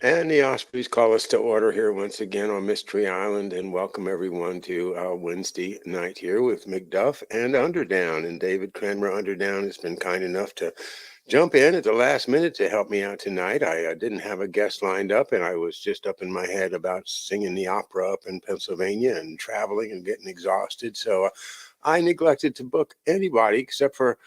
And the Ospreys call us to order here once again on Mystery Island, and welcome everyone to Wednesday night here with McDuff and Underdown. And David Cranmer Underdown has been kind enough to jump in at the last minute to help me out tonight. I didn't have a guest lined up, and I was just up in my head about singing the opera up in Pennsylvania and traveling and getting exhausted. So I neglected to book anybody except for,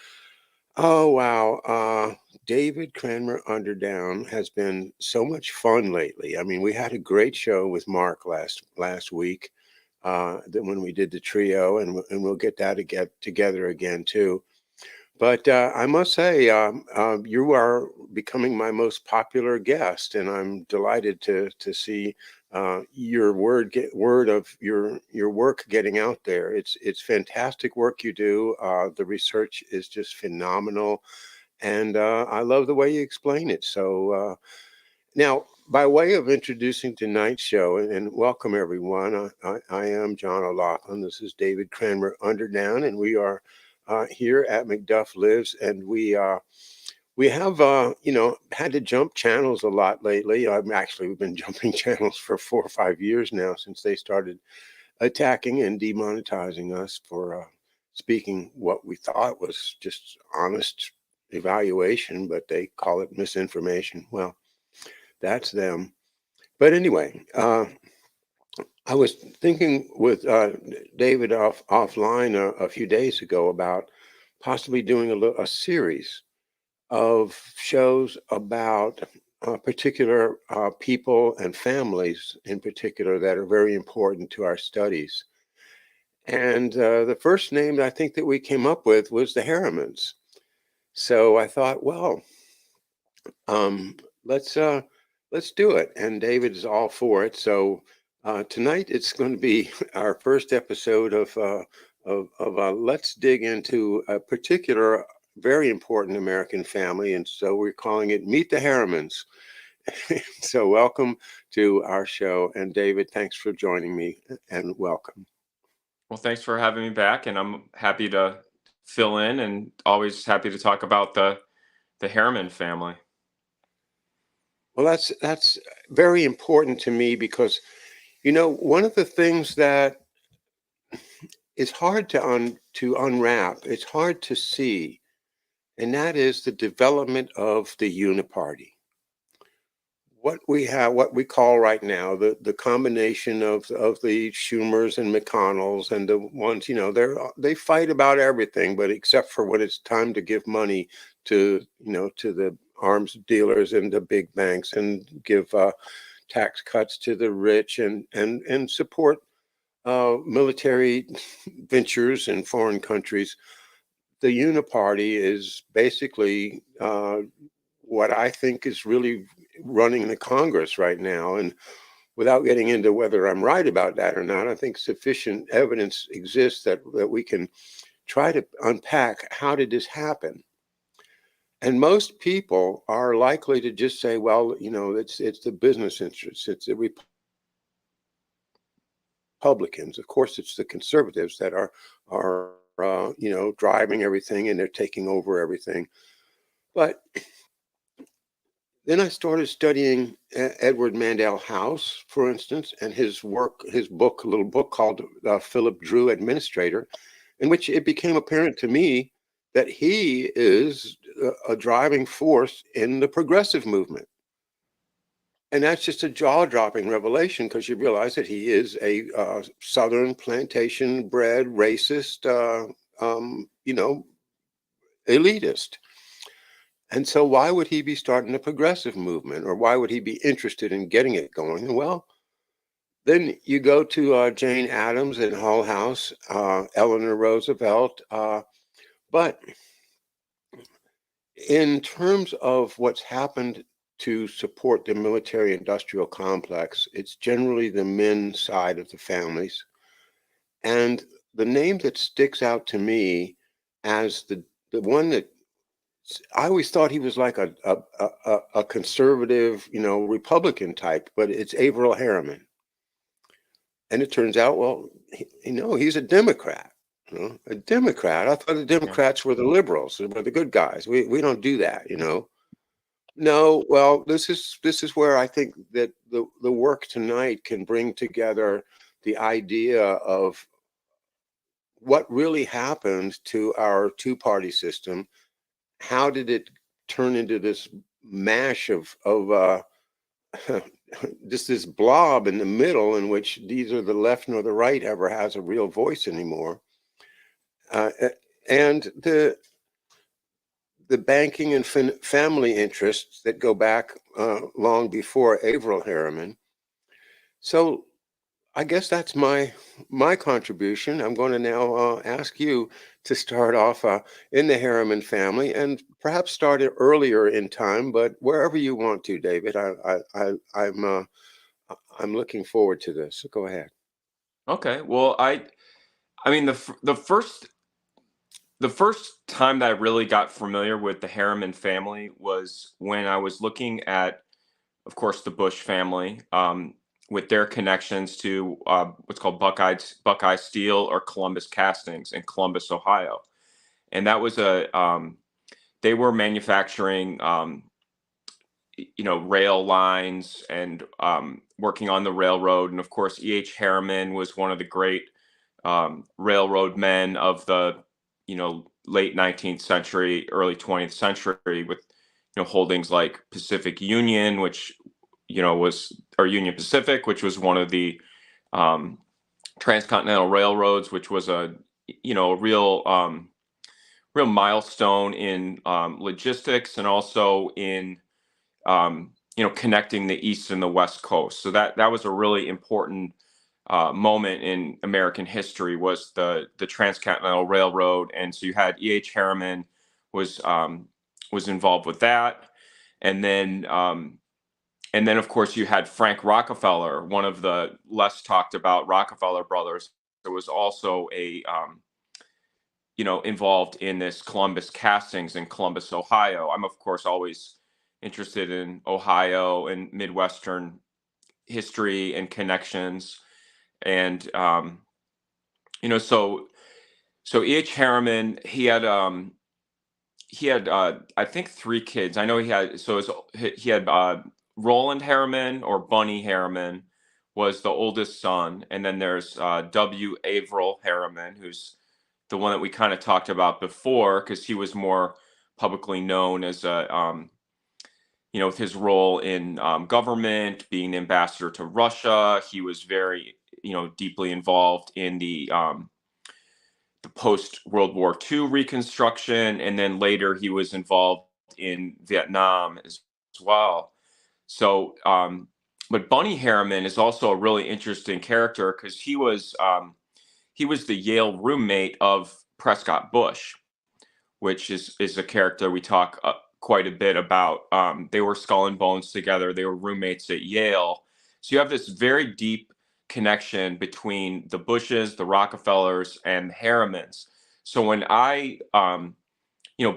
oh, wow. David Cranmer Underdown has been so much fun lately. I mean, we had a great show with Mark last week when we did the trio, and we'll get that together again too. But I must say, you are becoming my most popular guest, and I'm delighted to see your word of your work getting out there. It's fantastic work you do. The research is just phenomenal, and I love the way you explain it. So now, by way of introducing tonight's show, and welcome everyone, I am John O'Loughlin. This is David Cranmer Underdown, and we are here at McDuff Lives, and we have had to jump channels a lot lately. We've been jumping channels for 4 or 5 years now since they started attacking and demonetizing us for speaking what we thought was just honest evaluation, but they call it misinformation. Well, that's them. But anyway, I was thinking with David offline a few days ago about possibly doing a series of shows about particular people and families in particular that are very important to our studies. And the first name I think that we came up with was the Harrimans. So I thought, well, um, let's do it. And David is all for it. So tonight it's going to be our first episode of let's dig into a particular very important American family, and so we're calling it Meet the Harrimans. So welcome to our show, and David, thanks for joining me, and welcome. Well, thanks for having me back, and I'm happy to fill in, and always happy to talk about the Harriman family. Well, that's very important to me because one of the things that is hard to unwrap, it's hard to see, and that is the development of the uniparty. What we have, what we call right now, the combination of the Schumers and McConnells and the ones, they fight about everything, but except for when it's time to give money to the arms dealers and the big banks, and give tax cuts to the rich, and support military ventures in foreign countries. The uniparty is basically what I think is really running the Congress right now. And without getting into whether I'm right about that or not, I think sufficient evidence exists that we can try to unpack how did this happen. And most people are likely to just say, well, it's the business interests, it's the Republicans. Of course, it's the conservatives that are driving everything, and they're taking over everything. But then I started studying Edward Mandell House, for instance, and his book, a little book called Philip Drew Administrator, in which it became apparent to me that he is a driving force in the progressive movement. And that's just a jaw-dropping revelation, because you realize that he is a Southern plantation-bred racist, elitist. And so why would he be starting a progressive movement, or why would he be interested in getting it going? Well, then you go to Jane Addams and Hull House, Eleanor Roosevelt. But in terms of what's happened to support the military industrial complex, it's generally the men side of the families. And the name that sticks out to me as the one that I always thought he was like a conservative, Republican type, but it's Averell Harriman. And it turns out, well, he's a Democrat. A Democrat. I thought the Yeah. Democrats were the liberals, were the good guys. We don't do that. No, well, this is where I think that the work tonight can bring together the idea of what really happened to our two-party system. How did it turn into this mash of just this blob in the middle in which neither the left nor the right ever has a real voice anymore? And the banking and family interests that go back long before Averell Harriman. So I guess that's my contribution. I'm going to now ask you to start off in the Harriman family, and perhaps start it earlier in time, but wherever you want to, David. I'm looking forward to this. So go ahead. Okay. Well, I mean the first time that I really got familiar with the Harriman family was when I was looking at, of course, the Bush family, with their connections to what's called Buckeye Steel or Columbus Castings in Columbus, Ohio, and that was they were manufacturing, rail lines and working on the railroad, and of course, E.H. Harriman was one of the great railroad men of the late 19th century, early 20th century, with holdings like Pacific Union, which was or Union Pacific, which was one of the um, transcontinental railroads, which was a real milestone in logistics and also in connecting the east and the west coast. So that was a really important moment in American history, was the transcontinental railroad. And so you had E.H. Harriman was was involved with that, and then of course you had Frank Rockefeller, one of the less talked about Rockefeller brothers. There was also a involved in this Columbus Castings in Columbus, Ohio. I'm of course always interested in Ohio and Midwestern history and connections. And so E.H. Harriman, he had I think three kids. I know he had so his, he had Roland Harriman, or Bunny Harriman, was the oldest son, and then there's W. Averill Harriman, who's the one that we kind of talked about before, because he was more publicly known as a with his role in government, being the ambassador to Russia. He was very deeply involved in the post World War II reconstruction, and then later he was involved in Vietnam as well. So, but Bunny Harriman is also a really interesting character, because he was the Yale roommate of Prescott Bush, which is a character we talk quite a bit about. They were Skull and Bones together. They were roommates at Yale. So you have this very deep connection between the Bushes, the Rockefellers, and Harrimans. So when I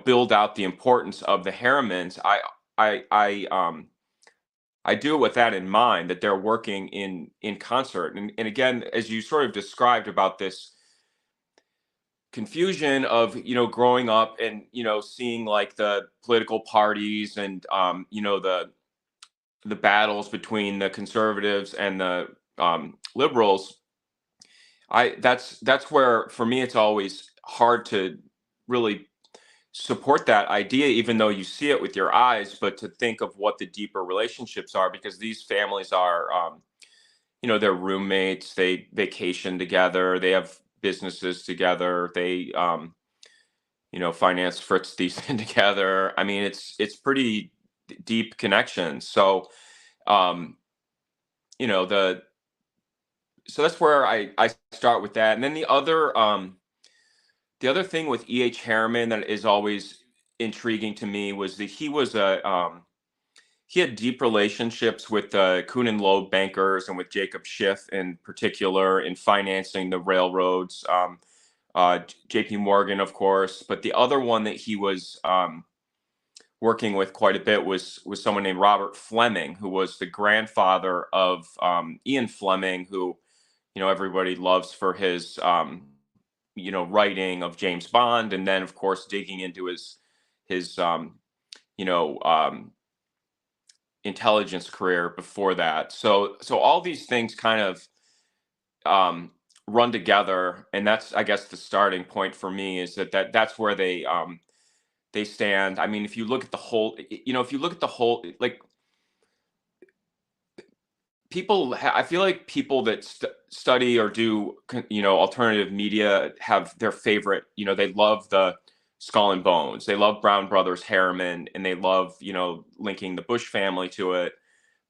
build out the importance of the Harrimans, I I um I do it with that in mind, that they're working in concert. And again, as you sort of described about this confusion of growing up and seeing like the political parties and the battles between the conservatives and the liberals. I That's where, for me, it's always hard to really support that idea, even though you see it with your eyes, but to think of what the deeper relationships are, because these families are they're roommates, they vacation together, they have businesses together, they finance Fritz Thiessen together. I mean, it's pretty deep connections. So, um, the so that's where I start with that. And then the other thing with E.H. Harriman that is always intriguing to me was that he had deep relationships with the Kuhn and Loeb bankers, and with Jacob Schiff in particular, in financing the railroads. J.P. Morgan, of course, but the other one that he was working with quite a bit was someone named Robert Fleming, who was the grandfather of Ian Fleming, who everybody loves for his writing of James Bond, and then of course digging into his you know um, intelligence career before that. So all these things kind of um, run together, and that's, I guess, the starting point for me is that's where they stand. I mean, if you look at the whole, if you look at the whole, like I feel like people that study or do alternative media have their favorite. They love the Skull and Bones. They love Brown Brothers Harriman, and they love linking the Bush family to it.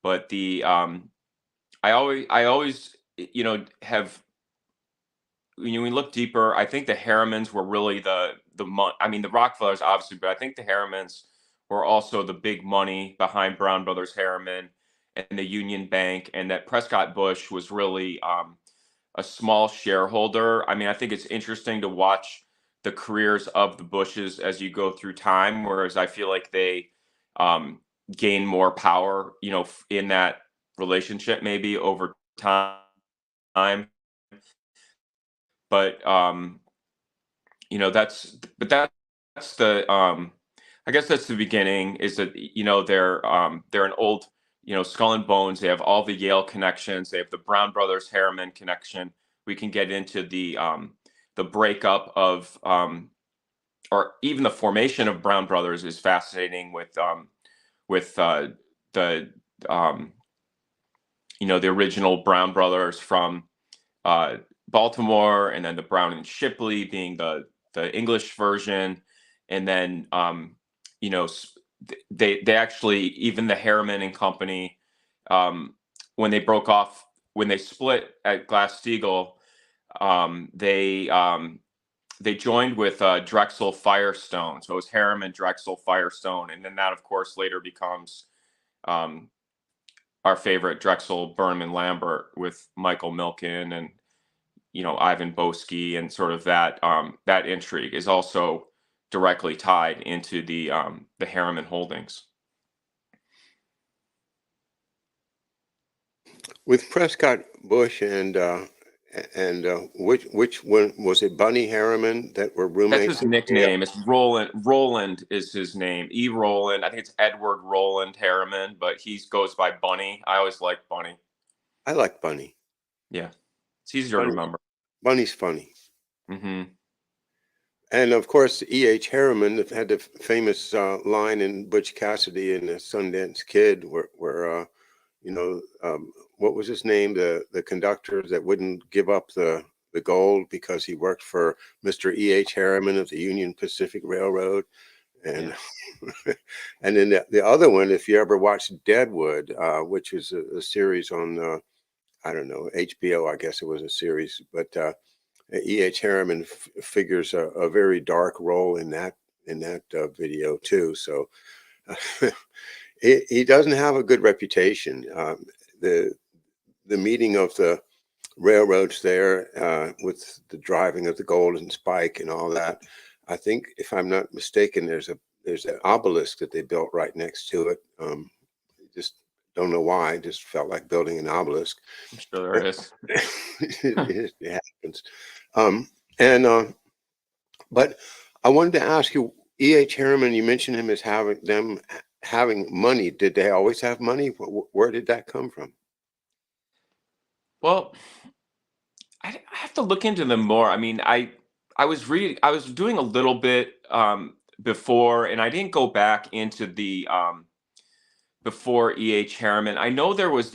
But I always have when we look deeper, I think the Harrimans were really I mean, the Rockefellers obviously, but I think the Harrimans were also the big money behind Brown Brothers Harriman and the Union Bank, and that Prescott Bush was really a small shareholder. I mean, I think it's interesting to watch the careers of the Bushes as you go through time, whereas I feel like they um, gain more power, in that relationship maybe over time. But that's the I guess that's the beginning. Is that they're an old Skull and Bones. They have all the Yale connections. They have the Brown Brothers Harriman connection. We can get into the breakup of or even the formation of Brown Brothers is fascinating with the um, the original Brown Brothers from uh, Baltimore, and then the Brown and Shipley being the English version, and then you know they actually, even the Harriman and Company, um, when they broke off, when they split at Glass Steagall, they joined with Drexel Firestone. So it was Harriman, Drexel, Firestone, and then that, of course, later becomes um, our favorite Drexel, Burnham, and Lambert with Michael Milken and Ivan Boesky, and sort of that intrigue is also directly tied into the Harriman holdings. With Prescott Bush and which one was it? Bunny Harriman that were That's roommates his in jail? nickname. It's Roland. Roland is his name. E. Roland. I think it's Edward Roland Harriman, but he goes by Bunny. I always like Bunny. I like Bunny. Yeah, it's easier to Bunny remember. Bunny's funny. Hmm. And of course, E.H. Harriman had the famous line in Butch Cassidy and the Sundance Kid, where you know, what was his name? The conductor that wouldn't give up the gold because he worked for Mr. E.H. Harriman of the Union Pacific Railroad. And Yeah. and then the other one, if you ever watched Deadwood, which was a series on I don't know, HBO, I guess it was a series, but E.H. Harriman figures a very dark role in that video too. So he doesn't have a good reputation. The the meeting of the railroads there with the driving of the Golden Spike and all that. I think, if I'm not mistaken, there's an obelisk that they built right next to it. Just don't know why. Just felt like building an obelisk. I'm sure there is. It happens. Um, and but I wanted to ask you, E.H. Harriman. You mentioned him as having money. Did they always have money? Where did that come from? Well, I have to look into them more. I mean, I was doing a little bit before, and I didn't go back into the before E.H. Harriman. I know there was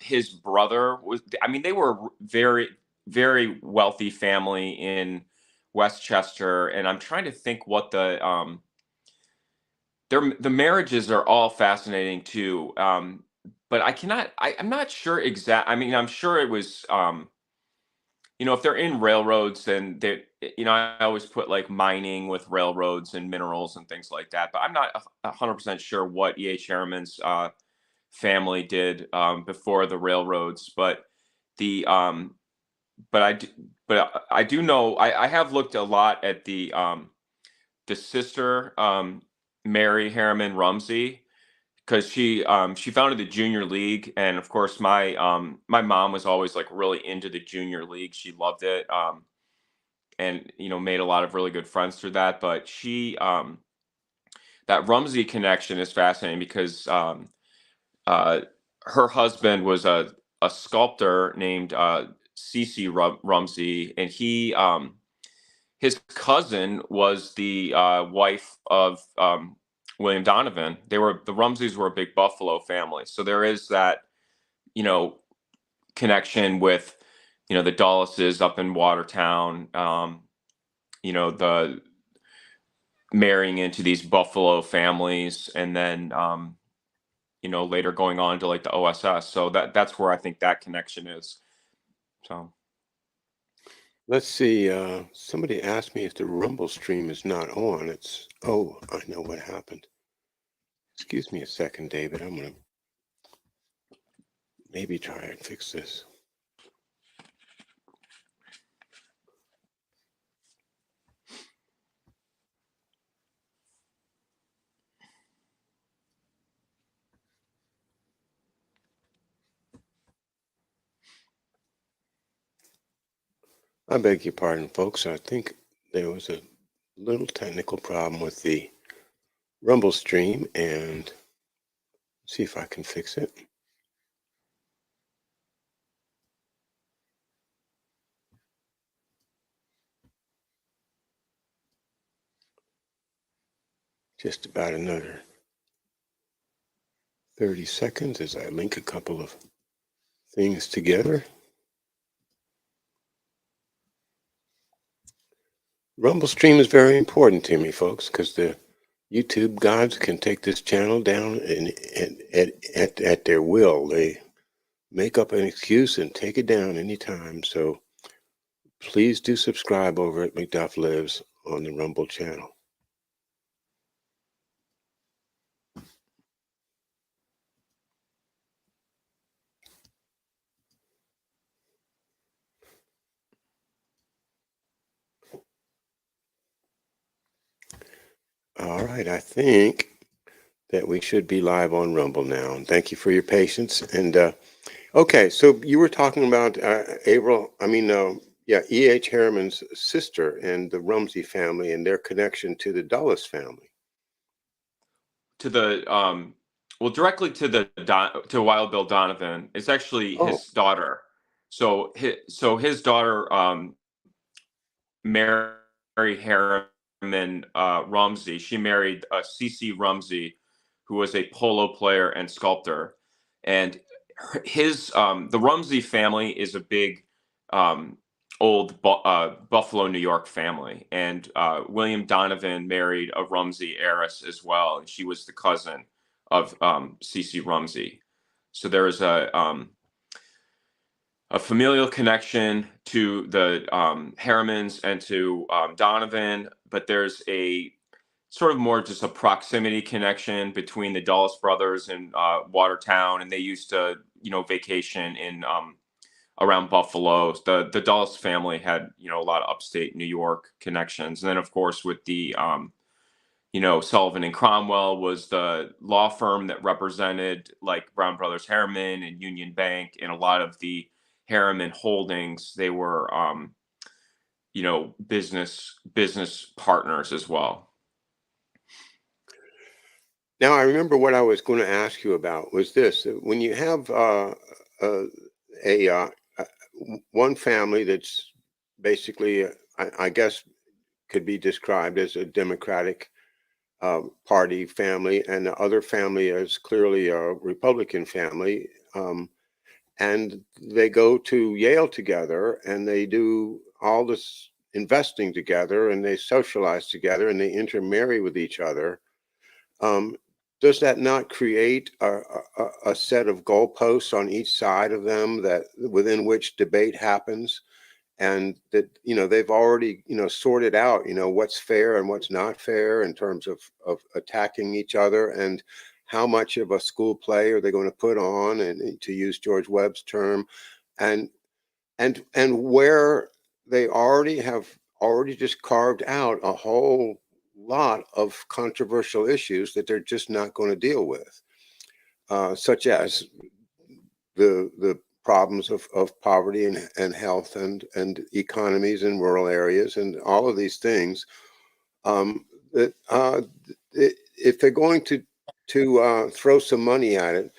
his brother was, I mean, they were very, very wealthy family in Westchester, and I'm trying to think what the marriages are all fascinating too. But I'm not sure exact. I mean, I'm sure it was, if they're in railroads, then I always put like mining with railroads and minerals and things like that. But I'm not 100% sure what E.H. Harriman's family did before the railroads. The but I do, I do know, I have looked a lot at the sister, Mary Harriman Rumsey, because she founded the junior league, and of course my mom was always like really into the junior league. She loved it, and made a lot of really good friends through that. But that Rumsey connection is fascinating because uh, her husband was a sculptor named Cece Rumsey, and his cousin was the wife of William Donovan. The Rumseys were a big Buffalo family, so there is that, you know, connection with, the Dulleses up in Watertown. The marrying into these Buffalo families, and then later going on to like the OSS. So that's where I think that connection is. So Let's see. Somebody asked me if the Rumble stream is not on. Oh, I know what happened. Excuse me a second, David. I'm going to maybe try and fix this. I beg your pardon, folks. I think there was a little technical problem with the Rumble stream, and see if I can fix it. Just about another 30 seconds as I link a couple of things together. Rumble stream is very important to me, folks, because the YouTube gods can take this channel down at their will. They make up an excuse and take it down anytime. So please do subscribe over at McDuff Lives on the Rumble channel. All right, I think that we should be live on Rumble now. And thank you for your patience. And okay, so you were talking about E.H. Harriman's sister and the Rumsey family and their connection to the Dulles family. To the directly to to Wild Bill Donovan. It's actually Oh, his daughter. So his daughter, Mary Harriman Rumsey. She married C.C. Rumsey, who was a polo player and sculptor. And the Rumsey family is a big um, old Buffalo, New York family. And William Donovan married a Rumsey heiress as well, and she was the cousin of C.C. Rumsey. So there is a familial connection to the Harrimans and to Donovan, but there's a sort of more just a proximity connection between the Dulles brothers and Watertown, and they used to, vacation in around Buffalo. The Dulles family had, a lot of upstate New York connections, and then of course with the Sullivan and Cromwell was the law firm that represented like Brown Brothers Harriman and Union Bank and a lot of the Harriman holdings. They were, business partners as well. now I remember what I was going to ask you about was this: when you have one family that's basically, I guess, could be described as a Democratic Party family, and the other family is clearly a Republican family. And they go to Yale together and they do all this investing together and they socialize together and they intermarry with each other. Does that not create a set of goalposts on each side of them that within which debate happens? And that, they've already, sorted out, what's fair and what's not fair in terms of attacking each other, and how much of a school play are they going to put on, and to use George Webb's term, and where they have already just carved out a whole lot of controversial issues that they're just not going to deal with, such as the problems of poverty and health and economies in rural areas and all of these things. That if they're going to throw some money at it,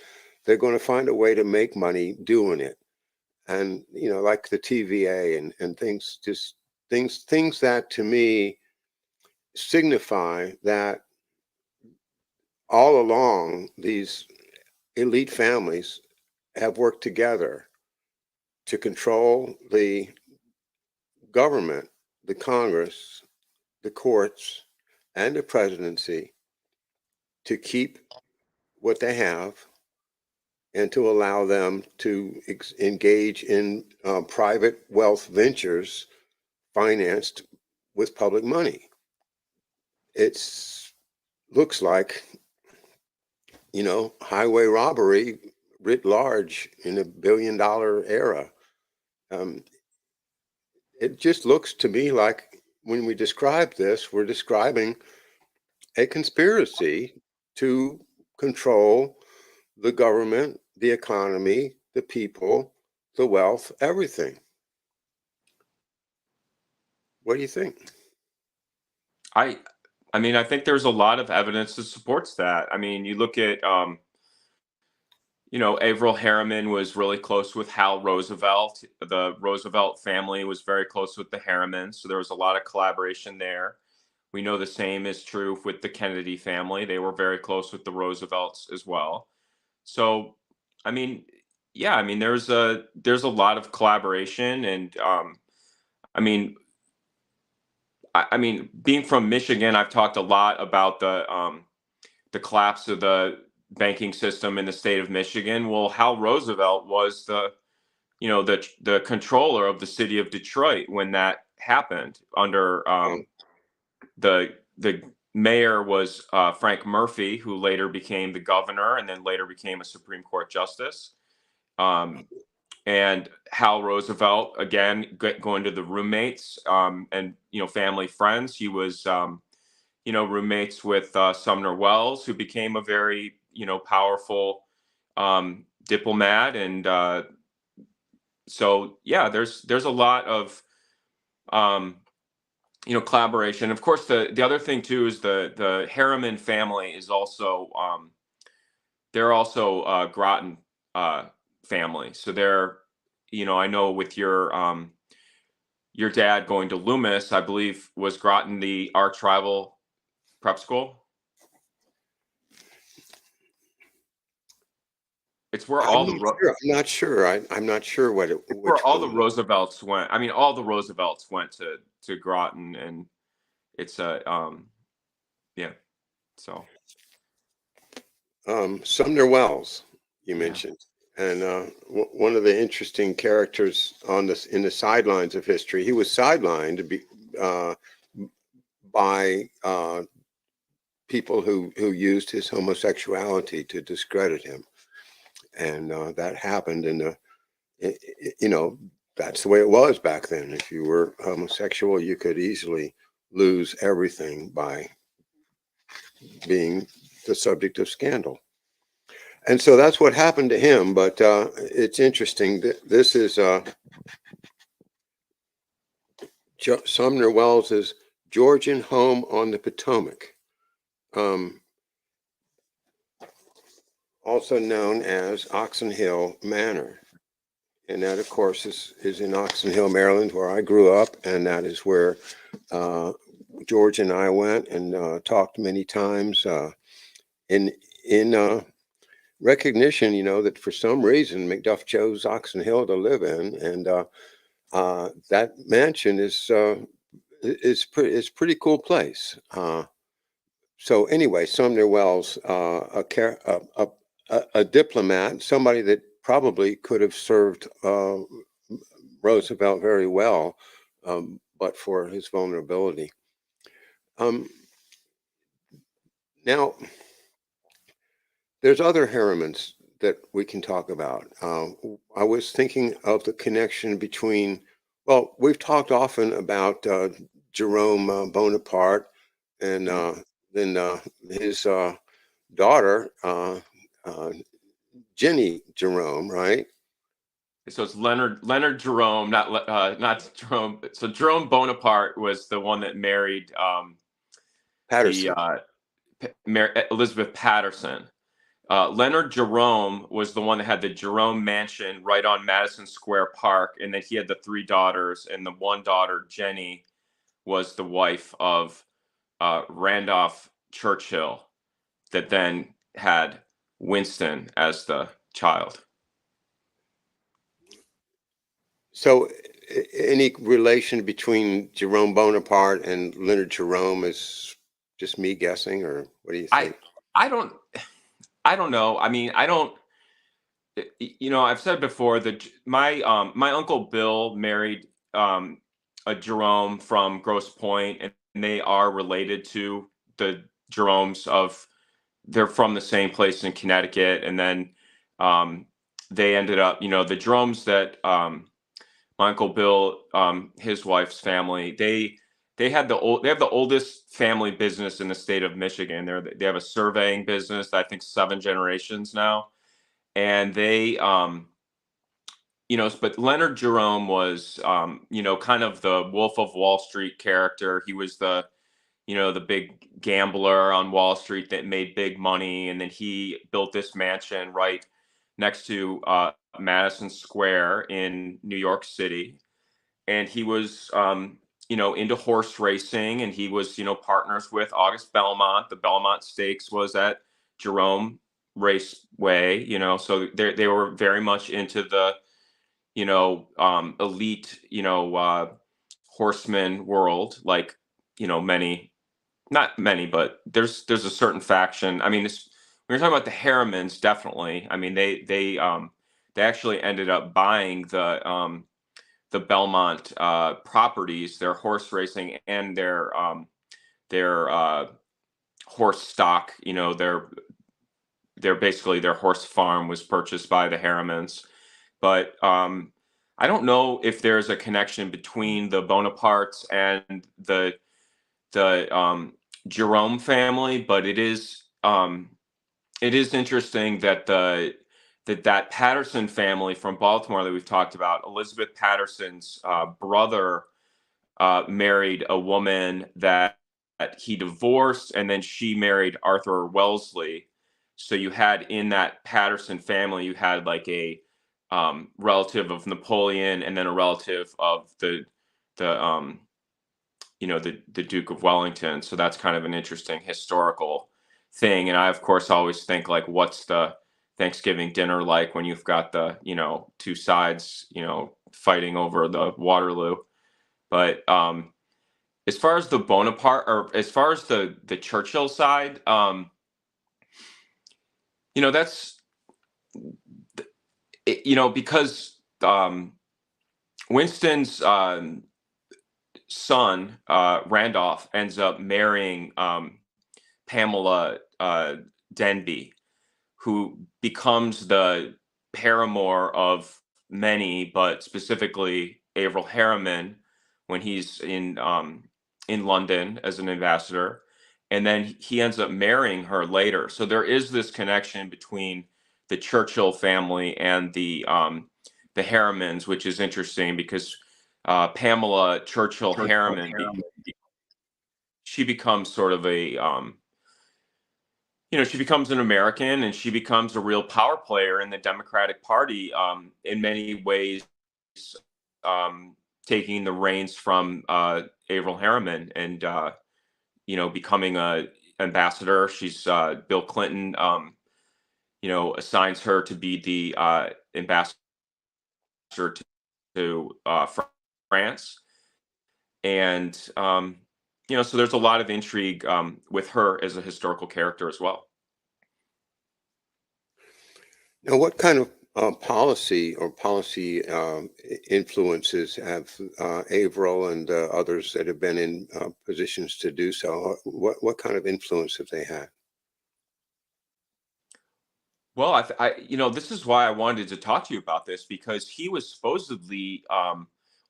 they're going to find a way to make money doing it. And, like the TVA and things, just things that to me signify that all along these elite families have worked together to control the government, the Congress, the courts, and the presidency to keep what they have and to allow them to engage in private wealth ventures financed with public money. It's looks like, highway robbery writ large in a billion-dollar era. Um, it just looks to me like when we describe this, we're describing a conspiracy to control the government, the economy, the people, the wealth, everything. What do you think? I I mean, I think there's a lot of evidence that supports that. I mean, you look at Averell Harriman was really close with Hal Roosevelt. The Roosevelt family was very close with the Harrimans, so there was a lot of collaboration there. We know the same is true with the Kennedy family. They were very close with the Roosevelts as well. So, I mean, yeah, I mean, there's a lot of collaboration, and I mean, I mean, being from Michigan, I've talked a lot about the collapse of the banking system in the state of Michigan. Well, Hal Roosevelt was the controller of the city of Detroit when that happened. Under the mayor was Frank Murphy, who later became the governor and then later became a Supreme Court justice. Um, and Hal Roosevelt, again, going to the roommates and family friends. He was roommates with Sumner Wells, who became a very powerful diplomat, and so yeah, there's a lot of um, collaboration. Of course, the other thing too is the Harriman family is also they're also Groton family, so they're I know with your dad going to Loomis, I believe was Groton the arch rival prep school. It's where I'm all not sure. I'm not sure. I'm not sure where which all the one. Roosevelts went. I mean, all the Roosevelts went to Groton, and it's a yeah. So Sumner Wells, you yeah, mentioned, and one of the interesting characters in the sidelines of history. He was sidelined uh, by people who used his homosexuality to discredit him, and that happened. And you know that's the way it was back then. If you were homosexual, you could easily lose everything by being the subject of scandal. And so that's what happened to him. But it's interesting that this is Sumner Wells's Georgian home on the Potomac, um, also known as Oxon Hill Manor. And that, of course, is in Oxon Hill, Maryland, where I grew up. And that is where uh, George and I went and talked many times in recognition, that for some reason McDuff chose Oxon Hill to live in. And that mansion is pretty cool place. So anyway, Sumner Wells, a diplomat, somebody that probably could have served Roosevelt very well, but for his vulnerability. Um, Now, there's other Harrimans that we can talk about. I was thinking of the connection between, well, we've talked often about Jerome Bonaparte and yeah. then his daughter, Jenny Jerome, right? So it's Leonard Jerome, not Jerome. So Jerome Bonaparte was the one that married the Patterson. Elizabeth Patterson. Leonard Jerome was the one that had the Jerome Mansion right on Madison Square Park, and then he had the three daughters, and the one daughter, Jenny, was the wife of Randolph Churchill, that then had Winston as the child. So, any relation between Jerome Bonaparte and Leonard Jerome is just me guessing, or what do you I think? I don't I don't know. I mean, I don't. I've said before that my uncle Bill married a Jerome from Grosse Pointe, and they are related to the Jeromes of. They're from the same place in Connecticut, and then um, they ended up, the Jeromes that my uncle Bill, his wife's family, they have the oldest family business in the state of Michigan. They have a surveying business that I think 7 generations now, and but Leonard Jerome was, kind of the Wolf of Wall Street character. He was the big gambler on Wall Street that made big money, and then he built this mansion right next to Madison Square in New York City. And he was, into horse racing, and he was, partners with August Belmont. The Belmont Stakes was at Jerome Raceway, so they were very much into the, elite, horseman world, like, many, not many, but there's a certain faction. I mean, when you're talking about the Harrimans, definitely. I mean, they actually ended up buying the Belmont properties, their horse racing and their horse stock. Their basically their horse farm was purchased by the Harrimans. But I don't know if there's a connection between the Bonapartes and the Jerome family, but it is interesting that that Patterson family from Baltimore that we've talked about, Elizabeth Patterson's brother married a woman that he divorced, and then she married Arthur Wellesley. So you had in that Patterson family, you had like a relative of Napoleon, and then a relative of the the Duke of Wellington. So that's kind of an interesting historical thing. And I, of course, always think like, what's the Thanksgiving dinner like when you've got the two sides fighting over the Waterloo? But as far as the Bonaparte, or as far as the Churchill side, that's because Winston's son, Randolph, ends up marrying Pamela Denby, who becomes the paramour of many, but specifically Averell Harriman, when he's in London as an ambassador, and then he ends up marrying her later. So there is this connection between the Churchill family and the Harrimans, which is interesting because Pamela Churchill Harriman, she becomes sort of she becomes an American, and she becomes a real power player in the Democratic Party, in many ways, um, taking the reins from Averell Harriman, and becoming a ambassador. She's Bill Clinton, assigns her to be the ambassador to France, and so there's a lot of intrigue with her as a historical character as well. Now, what kind of policy or policy influences have Averill and others that have been in positions to do so? What kind of influence have they had? Well, this is why I wanted to talk to you about this, because he was supposedly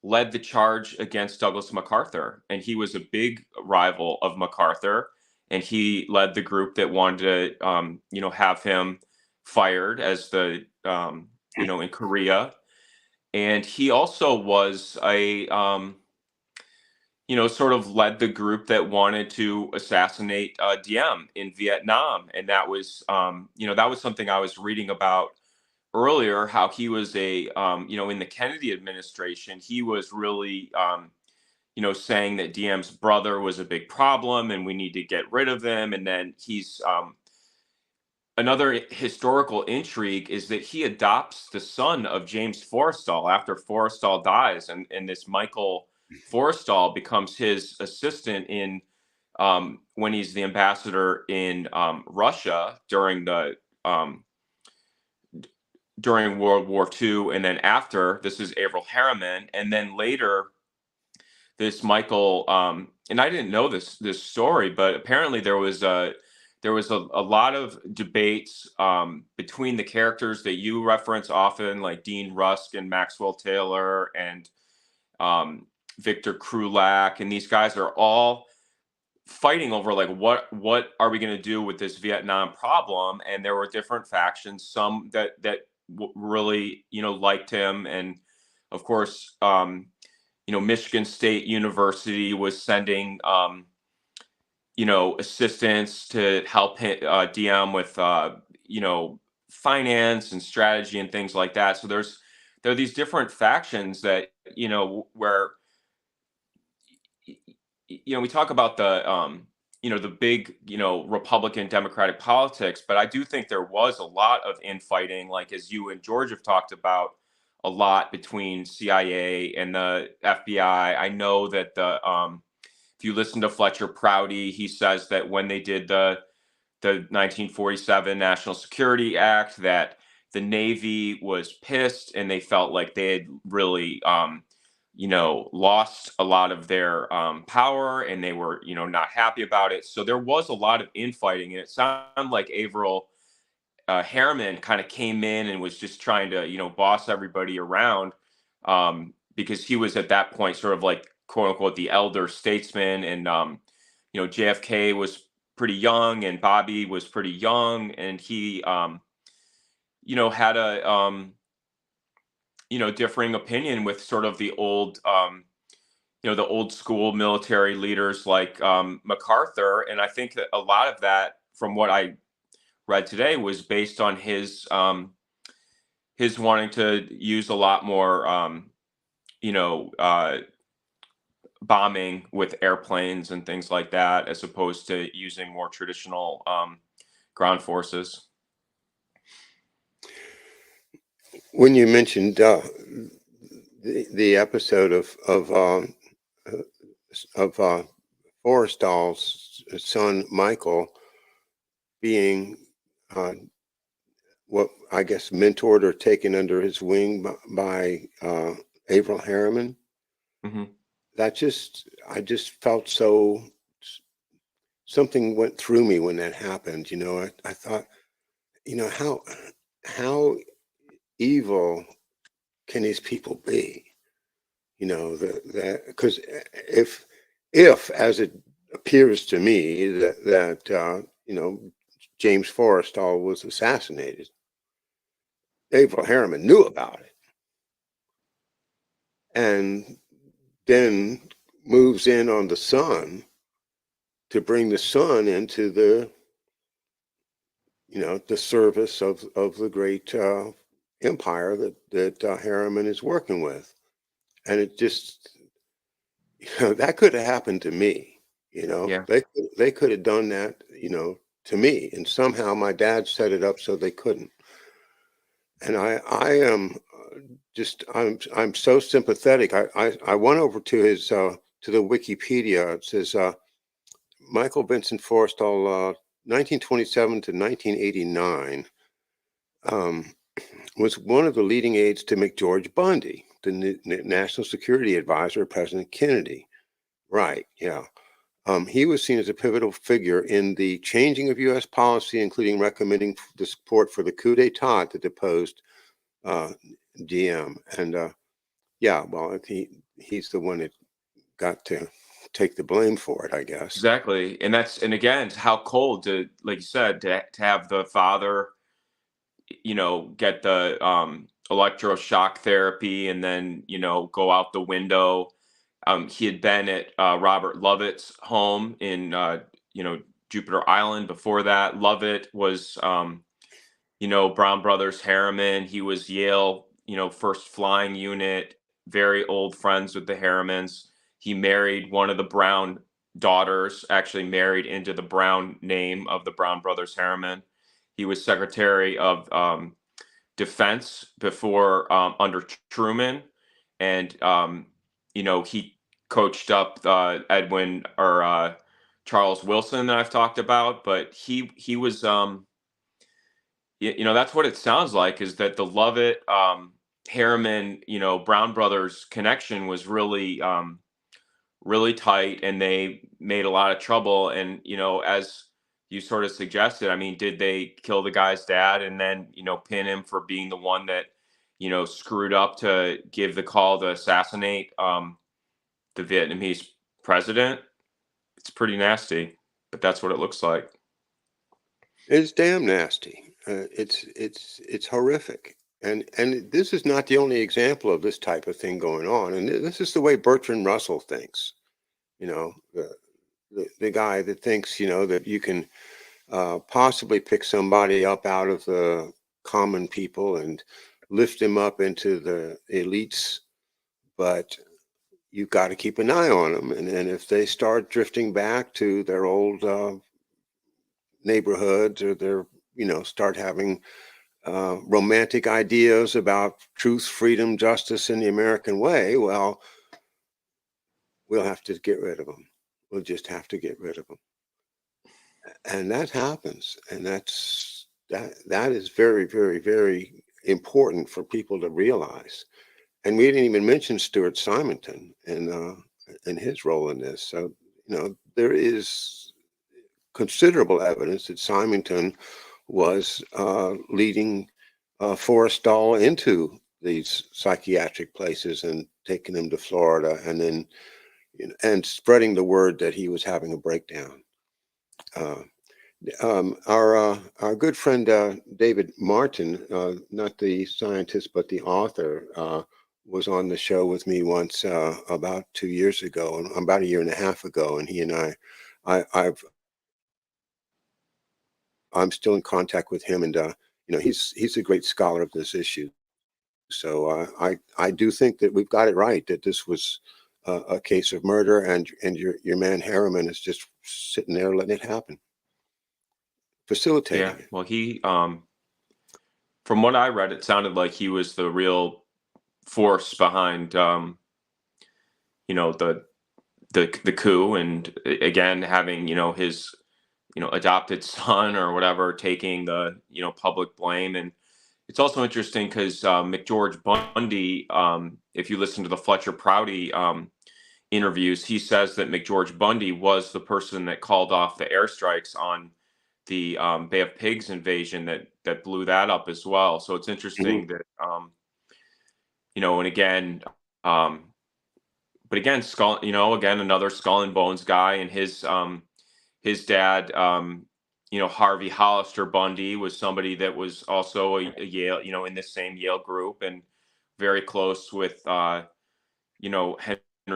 led the charge against Douglas MacArthur, and he was a big rival of MacArthur, and he led the group that wanted to, have him fired as in Korea, and he also was sort of led the group that wanted to assassinate Diem in Vietnam, and that was something I was reading about earlier. How he was in the Kennedy administration, he was really saying that Diem's brother was a big problem and we need to get rid of him. And then he's another historical intrigue is that he adopts the son of James Forrestal after Forrestal dies, and this Michael Forrestal becomes his assistant in when he's the ambassador in Russia um, during World War II, and then after. This is Averell Harriman, and then later this Michael, and I didn't know this story, but apparently there was a lot of debates between the characters that you reference often, like Dean Rusk and Maxwell Taylor and Victor Krulak, and these guys are all fighting over like what are we going to do with this Vietnam problem. And there were different factions, some that really liked him, and of course Michigan State University was sending assistance to help DM with finance and strategy and things like that. So there are these different factions that where we talk about the big Republican Democratic politics, but I do think there was a lot of infighting, like as you and George have talked about a lot, between CIA and the FBI. I know that if you listen to Fletcher Prouty, he says that when they did the 1947 National Security Act, that the Navy was pissed and they felt like they had really lost a lot of their power, and they were not happy about it. So there was a lot of infighting, and it sounded like Averell Harriman kind of came in and was just trying to boss everybody around, because he was at that point sort of like quote unquote the elder statesman, and JFK was pretty young and Bobby was pretty young, and he had a differing opinion with sort of the old school military leaders like MacArthur. And I think that a lot of that, from what I read today, was based on his wanting to use a lot more you know uh, bombing with airplanes and things like that, as opposed to using more traditional ground forces. When you mentioned the episode of Forrestal's son Michael being what I guess mentored or taken under his wing by Averell Harriman, Hmm. I just felt so, something went through me when that happened. I thought, how evil can these people be? Because if as it appears to me that James Forrestal was assassinated, Averell Harriman knew about it and then moves in on the son to bring the son into the service of the great empire that Harriman is working with. And it just, that could have happened to me. Yeah. They could have done that, to me, and somehow my dad set it up so they couldn't. And I am just I'm so sympathetic. I went over to his to the Wikipedia. It says Michael Vincent Forrestal, 1927 to 1989, was one of the leading aides to McGeorge Bundy, the National Security Advisor of President Kennedy. Right, yeah. He was seen as a pivotal figure in the changing of U.S. policy, including recommending the support for the coup d'état that deposed Diem. And yeah, well, he's the one that got to take the blame for it, I guess. Exactly. And again, how cold to, like you said, to have the father get the electroshock therapy, and then go out the window He had been at Robert Lovett's home in Jupiter Island. Before that, Lovett was Brown Brothers Harriman. He was Yale, first flying unit, very old friends with the Harrimans. He married one of the Brown daughters, actually married into the Brown name of the Brown Brothers Harriman. He was Secretary of Defense before under Truman, and he coached up Edwin or Charles Wilson that I've talked about, but he was that's what it sounds like, is that the Lovett Harriman Brown Brothers connection was really really tight, and they made a lot of trouble. And as you sort of suggested, I mean, did they kill the guy's dad and then pin him for being the one that screwed up to give the call to assassinate the Vietnamese president? It's pretty nasty, but that's what it looks like. It's damn nasty. It's horrific. And this is not the only example of this type of thing going on. And this is the way Bertrand Russell thinks. The guy that thinks that you can possibly pick somebody up out of the common people and lift them up into the elites, but you've got to keep an eye on them. And if they start drifting back to their old neighborhoods, or they're start having romantic ideas about truth, freedom, justice, and the American way, well, we'll have to get rid of them. We'll just have to get rid of them. And that happens. And that is very, very, very important for people to realize. And we didn't even mention Stuart Simonton and his role in this. So, there is considerable evidence that Simonton was leading Forrestal into these psychiatric places and taking him to Florida, and then and spreading the word that he was having a breakdown. Our good friend David Martin, not the scientist but the author, was on the show with me once about 2 years ago, and about a year and a half ago, and he and I'm still in contact with him, and he's a great scholar of this issue. So I do think that we've got it right, that this was a case of murder, and your man Harriman is just sitting there letting it happen, Yeah, facilitating it. well, he from what I read, it sounded like he was the real force behind the coup, and again having his adopted son or whatever taking the public blame. And it's also interesting because McGeorge Bundy, if you listen to the Fletcher Prouty interviews, he says that McGeorge Bundy was the person that called off the airstrikes on the Bay of Pigs invasion that blew that up as well. So it's Mhm. interesting that and again, um, but again, again another skull and bones guy, and his dad, Harvey Hollister Bundy, was somebody that was also a Yale, in the same Yale group, and very close with Henry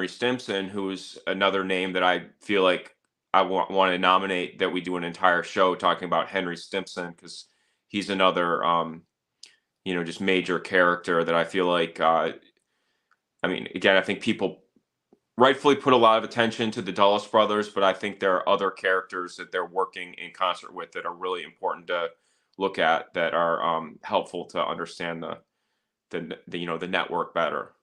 Stimson, who's another name that I feel like I want to nominate, that we do an entire show talking about Henry Stimson, because he's another just major character that I feel like I mean, again, I think people rightfully put a lot of attention to the Dulles brothers, but I think there are other characters that they're working in concert with that are really important to look at, that are helpful to understand the network better.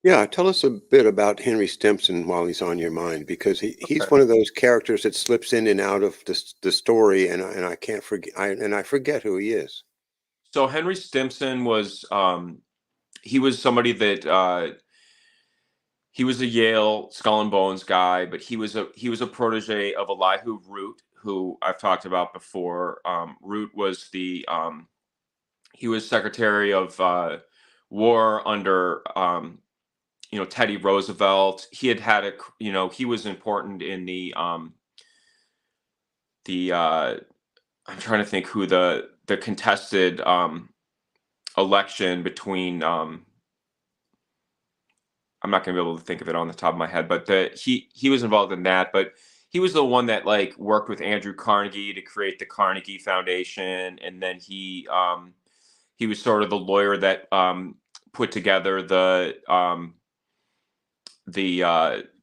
Yeah, tell us a bit about Henry Stimson while he's on your mind, because he's Okay. one of those characters that slips in and out of the story, and I can't forget, I forget who he is. So Henry Stimson was he was somebody that he was a Yale Skull and Bones guy, but he was a protege of Elihu Root, who I've talked about before. Root was he was Secretary of War under Teddy Roosevelt. He had he was important in the I'm trying to think who the contested election between I'm not going to be able to think of it on the top of my head, but he was involved in that. But he was the one that like worked with Andrew Carnegie to create the Carnegie Foundation, and then he was sort of the lawyer that put together the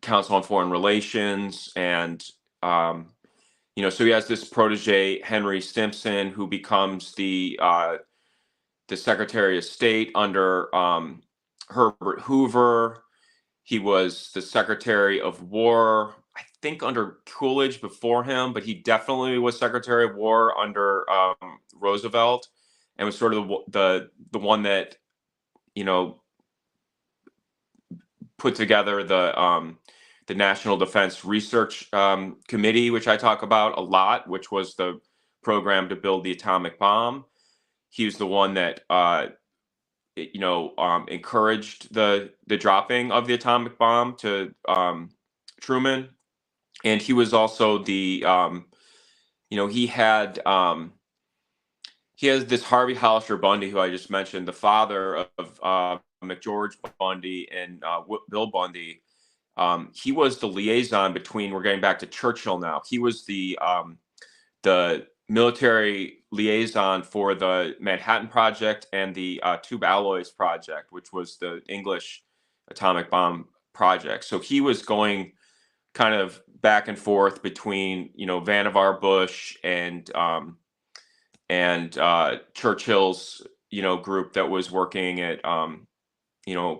Council on Foreign Relations, and so he has this protege, Henry Stimson, who becomes the Secretary of State under Herbert Hoover. He was the Secretary of War, I think, under Coolidge before him, but he definitely was Secretary of War under Roosevelt, and was sort of the one that you know put together the National Defense Research Committee, which I talk about a lot, which was the program to build the atomic bomb. He was the one that encouraged the dropping of the atomic bomb to Truman, and he was also the he has this Harvey Hollister Bundy, who I just mentioned, the father of McGeorge Bundy and Bill Bundy. He was the liaison between. We're getting back to Churchill now. He was the military liaison for the Manhattan Project and the Tube Alloys Project, which was the English atomic bomb project. So he was going kind of back and forth between Vannevar Bush and Churchill's group that was working at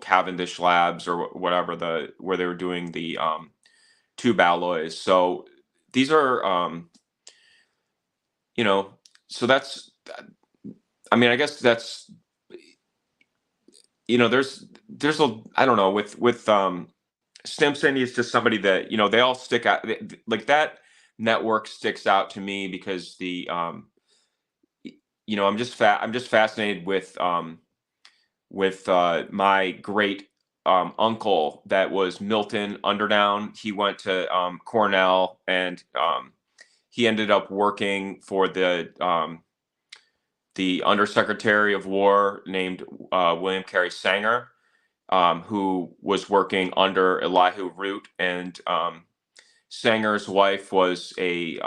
Cavendish Labs or whatever where they were doing the tube alloys. So these are so that's, I mean, I guess that's, there's a, I don't know, with Stimson, he's just somebody that, they all stick out, like that network sticks out to me because I'm just fascinated with my great uncle that was Milton Underdown. He went to Cornell, and he ended up working for the Undersecretary of War named William Carey Sanger, who was working under Elihu Root, and Sanger's wife was a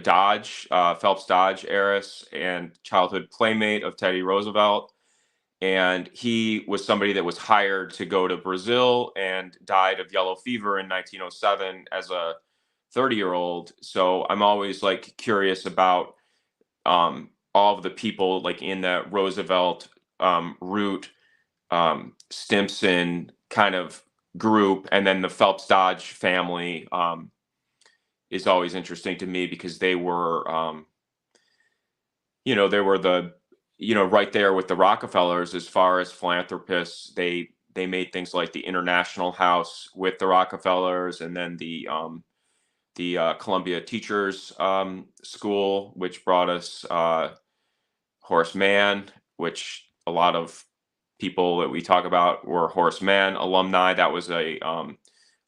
Dodge Phelps Dodge heiress and childhood playmate of Teddy Roosevelt. And he was somebody that was hired to go to Brazil and died of yellow fever in 1907 as a 30-year-old. So I'm always like curious about all of the people like in that Roosevelt, Root, Stimson kind of group, and then the Phelps Dodge family is always interesting to me because they were, they were the, right there with the Rockefellers as far as philanthropists. They made things like the International House with the Rockefellers, and then the Columbia Teachers School, which brought us Horace Mann, which a lot of people that we talk about were Horace Mann alumni. That was a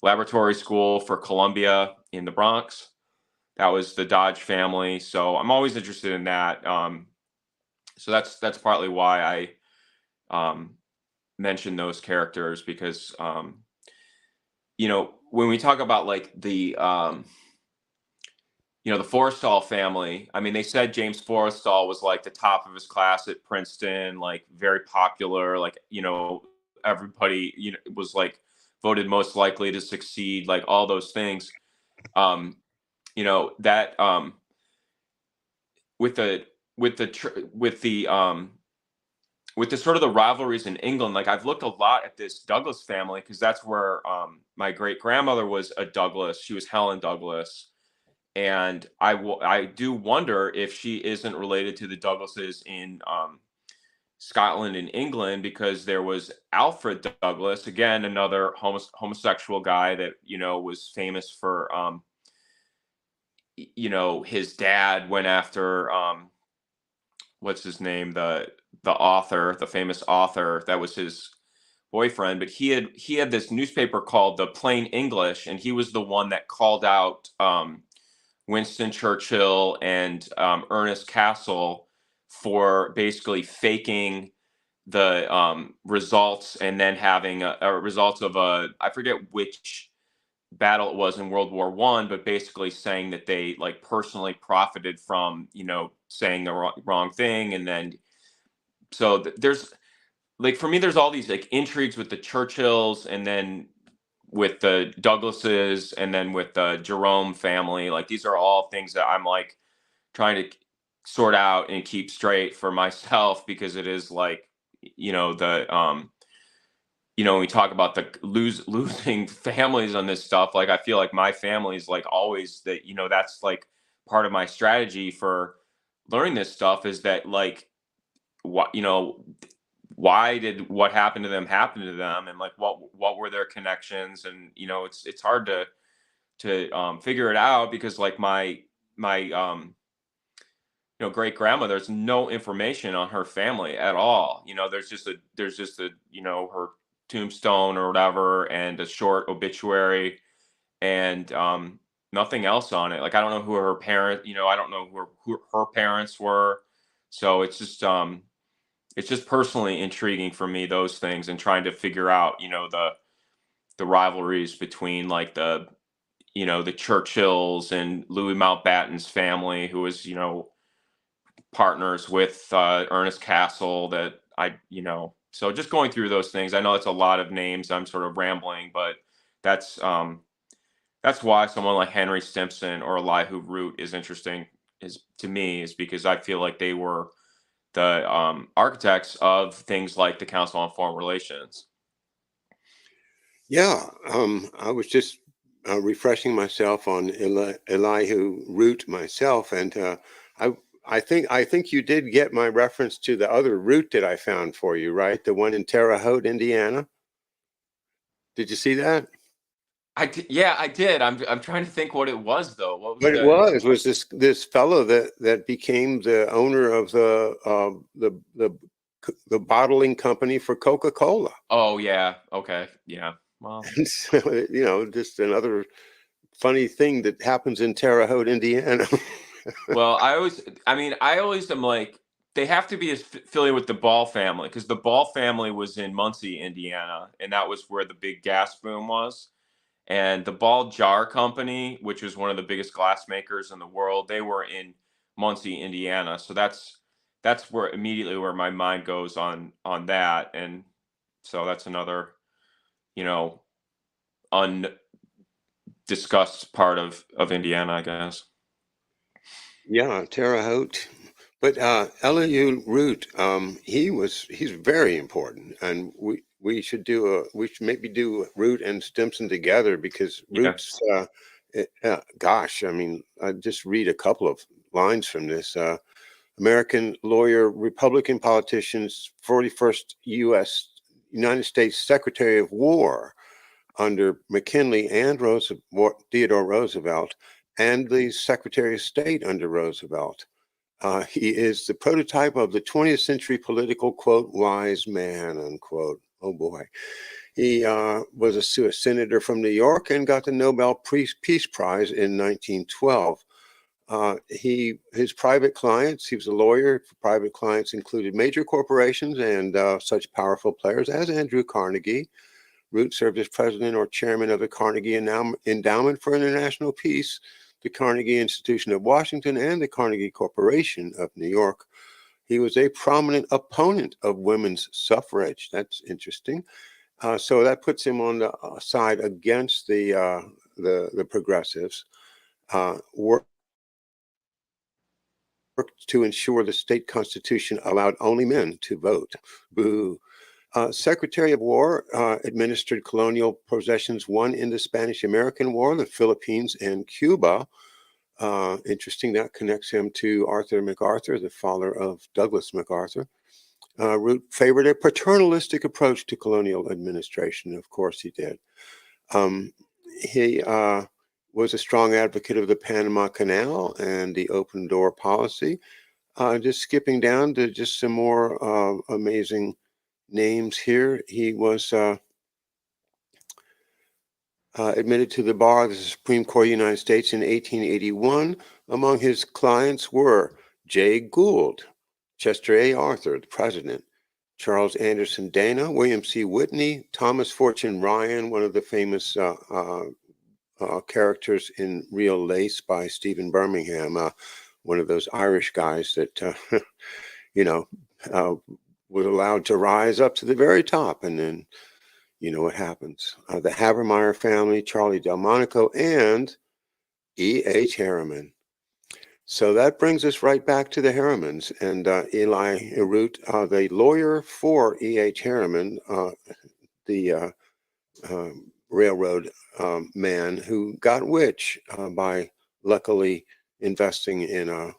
laboratory school for Columbia in the Bronx. That was the Dodge family. So I'm always interested in that. So that's partly why I mention those characters, because when we talk about like the the Forrestal family, I mean, they said James Forrestal was like the top of his class at Princeton, like very popular, like, everybody, was like voted most likely to succeed, like all those things. That with the with the tr- with the sort of the rivalries in England, like I've looked a lot at this Douglas family because that's where my great grandmother was a Douglas. She was Helen Douglas. And I do wonder if she isn't related to the Douglases in Scotland and England, because there was Alfred Douglas, again, another homosexual guy that, was famous for, his dad went after, what's his name? The author, the famous author, that was his boyfriend. But he had this newspaper called the Plain English, and he was the one that called out, Winston Churchill and Ernest Cassel for basically faking results, and then having a results of I forget which battle it was in World War I, but basically saying that they like personally profited from, saying the wrong thing. And then so there's like, for me, there's all these like intrigues with the Churchills, and then with the Douglases, and then with the Jerome family. Like, these are all things that I'm like trying to sort out and keep straight for myself, because it is like, when we talk about the losing families on this stuff, like I feel like my family is like always that, that's like part of my strategy for learning this stuff, is that like, what, why did what happened to them happen to them, and like what were their connections. And it's hard to figure it out, because like my great grandma, there's no information on her family at all. There's just a her tombstone or whatever, and a short obituary, and nothing else on it. Like, I don't know who her parent, I don't know who her parents were. So it's just personally intriguing for me, those things, and trying to figure out the rivalries between like the Churchills and Louis Mountbatten's family, who was partners with Ernest Cassel. That so just going through those things. I know it's a lot of names. I'm sort of rambling, but that's um that's why someone like Henry Stimson or Elihu Root is interesting, is to me, is because I feel like they were the architects of things like the Council on Foreign Relations. Yeah, I was just refreshing myself on Elihu Root myself, and I I think you did get my reference to the other route that I found for you, right? The one in Terre Haute, Indiana. Did you see that? Yeah, I did. I'm trying to think what it was, though. What was What it the? was this fellow that became the owner of the bottling company for Coca-Cola. Oh yeah. Okay. Yeah. Well. And so, just another funny thing that happens in Terre Haute, Indiana. Well, I always am like, they have to be affiliated with the Ball family, because the Ball family was in Muncie, Indiana, and that was where the big gas boom was. And the Ball Jar Company, which was one of the biggest glass makers in the world, they were in Muncie, Indiana. So that's where immediately where my mind goes on that. And so that's another, you know, undiscussed part of Indiana, I guess. Yeah, Terre Haute. But Elihu Root, he's very important, and we should maybe do Root and Stimson together, because Yeah. Root's gosh, I mean, I just read a couple of lines from this. American lawyer, Republican politicians, 41st U.S. United States Secretary of War under McKinley and Theodore Roosevelt, and the Secretary of State under Roosevelt. He is the prototype of the 20th century political, quote, wise man, unquote. Oh boy. He was a senator from New York and got the Nobel Peace Prize in 1912. His private clients, he was a lawyer. Private clients included major corporations and such powerful players as Andrew Carnegie. Root served as president or chairman of the Carnegie Endowment for International Peace, the Carnegie Institution of Washington, and the Carnegie Corporation of New York. He was a prominent opponent of women's suffrage. That's interesting. So that puts him on the side against the progressives. Worked to ensure the state constitution allowed only men to vote. Boo. Secretary of War, administered colonial possessions won in the Spanish-American War, the Philippines, and Cuba. Interesting, that connects him to Arthur MacArthur, the father of Douglas MacArthur. Root favored a paternalistic approach to colonial administration. Of course he did. He was a strong advocate of the Panama Canal and the open door policy. Just skipping down to just some more amazing names here. He was admitted to the bar of the Supreme Court of the United States in 1881. Among his clients were Jay Gould, Chester A. Arthur, the president, Charles Anderson Dana, William C. Whitney, Thomas Fortune Ryan, one of the famous characters in Real Lace by Stephen Birmingham, one of those Irish guys that, you know, was allowed to rise up to the very top. And then, you know what happens. The Havermeyer family, Charlie Delmonico, and E.H. Harriman. So that brings us right back to the Harrimans and Eli Root, the lawyer for E.H. Harriman, the railroad man who got rich by luckily investing in a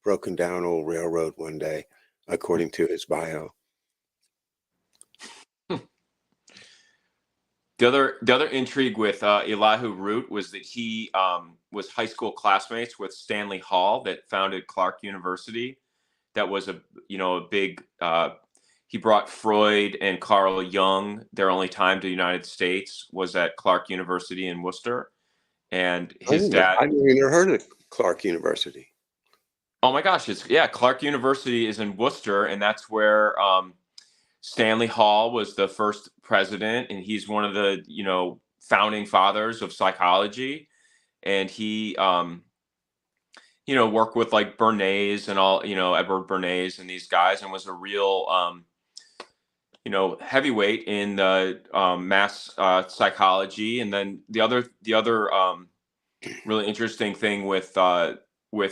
broken down old railroad one day, according to his bio. The other intrigue with Elihu Root was that he was high school classmates with Stanley Hall that founded Clark University. That was a big. He brought Freud and Carl Jung. Their only time to the United States was at Clark University in Worcester, and his dad. I never even heard of Clark University. Oh my gosh! Clark University is in Worcester, and that's where Stanley Hall was the first president, and he's one of the founding fathers of psychology, and he worked with like Bernays and all Edward Bernays and these guys, and was a real heavyweight in the mass psychology. And then the other really interesting thing with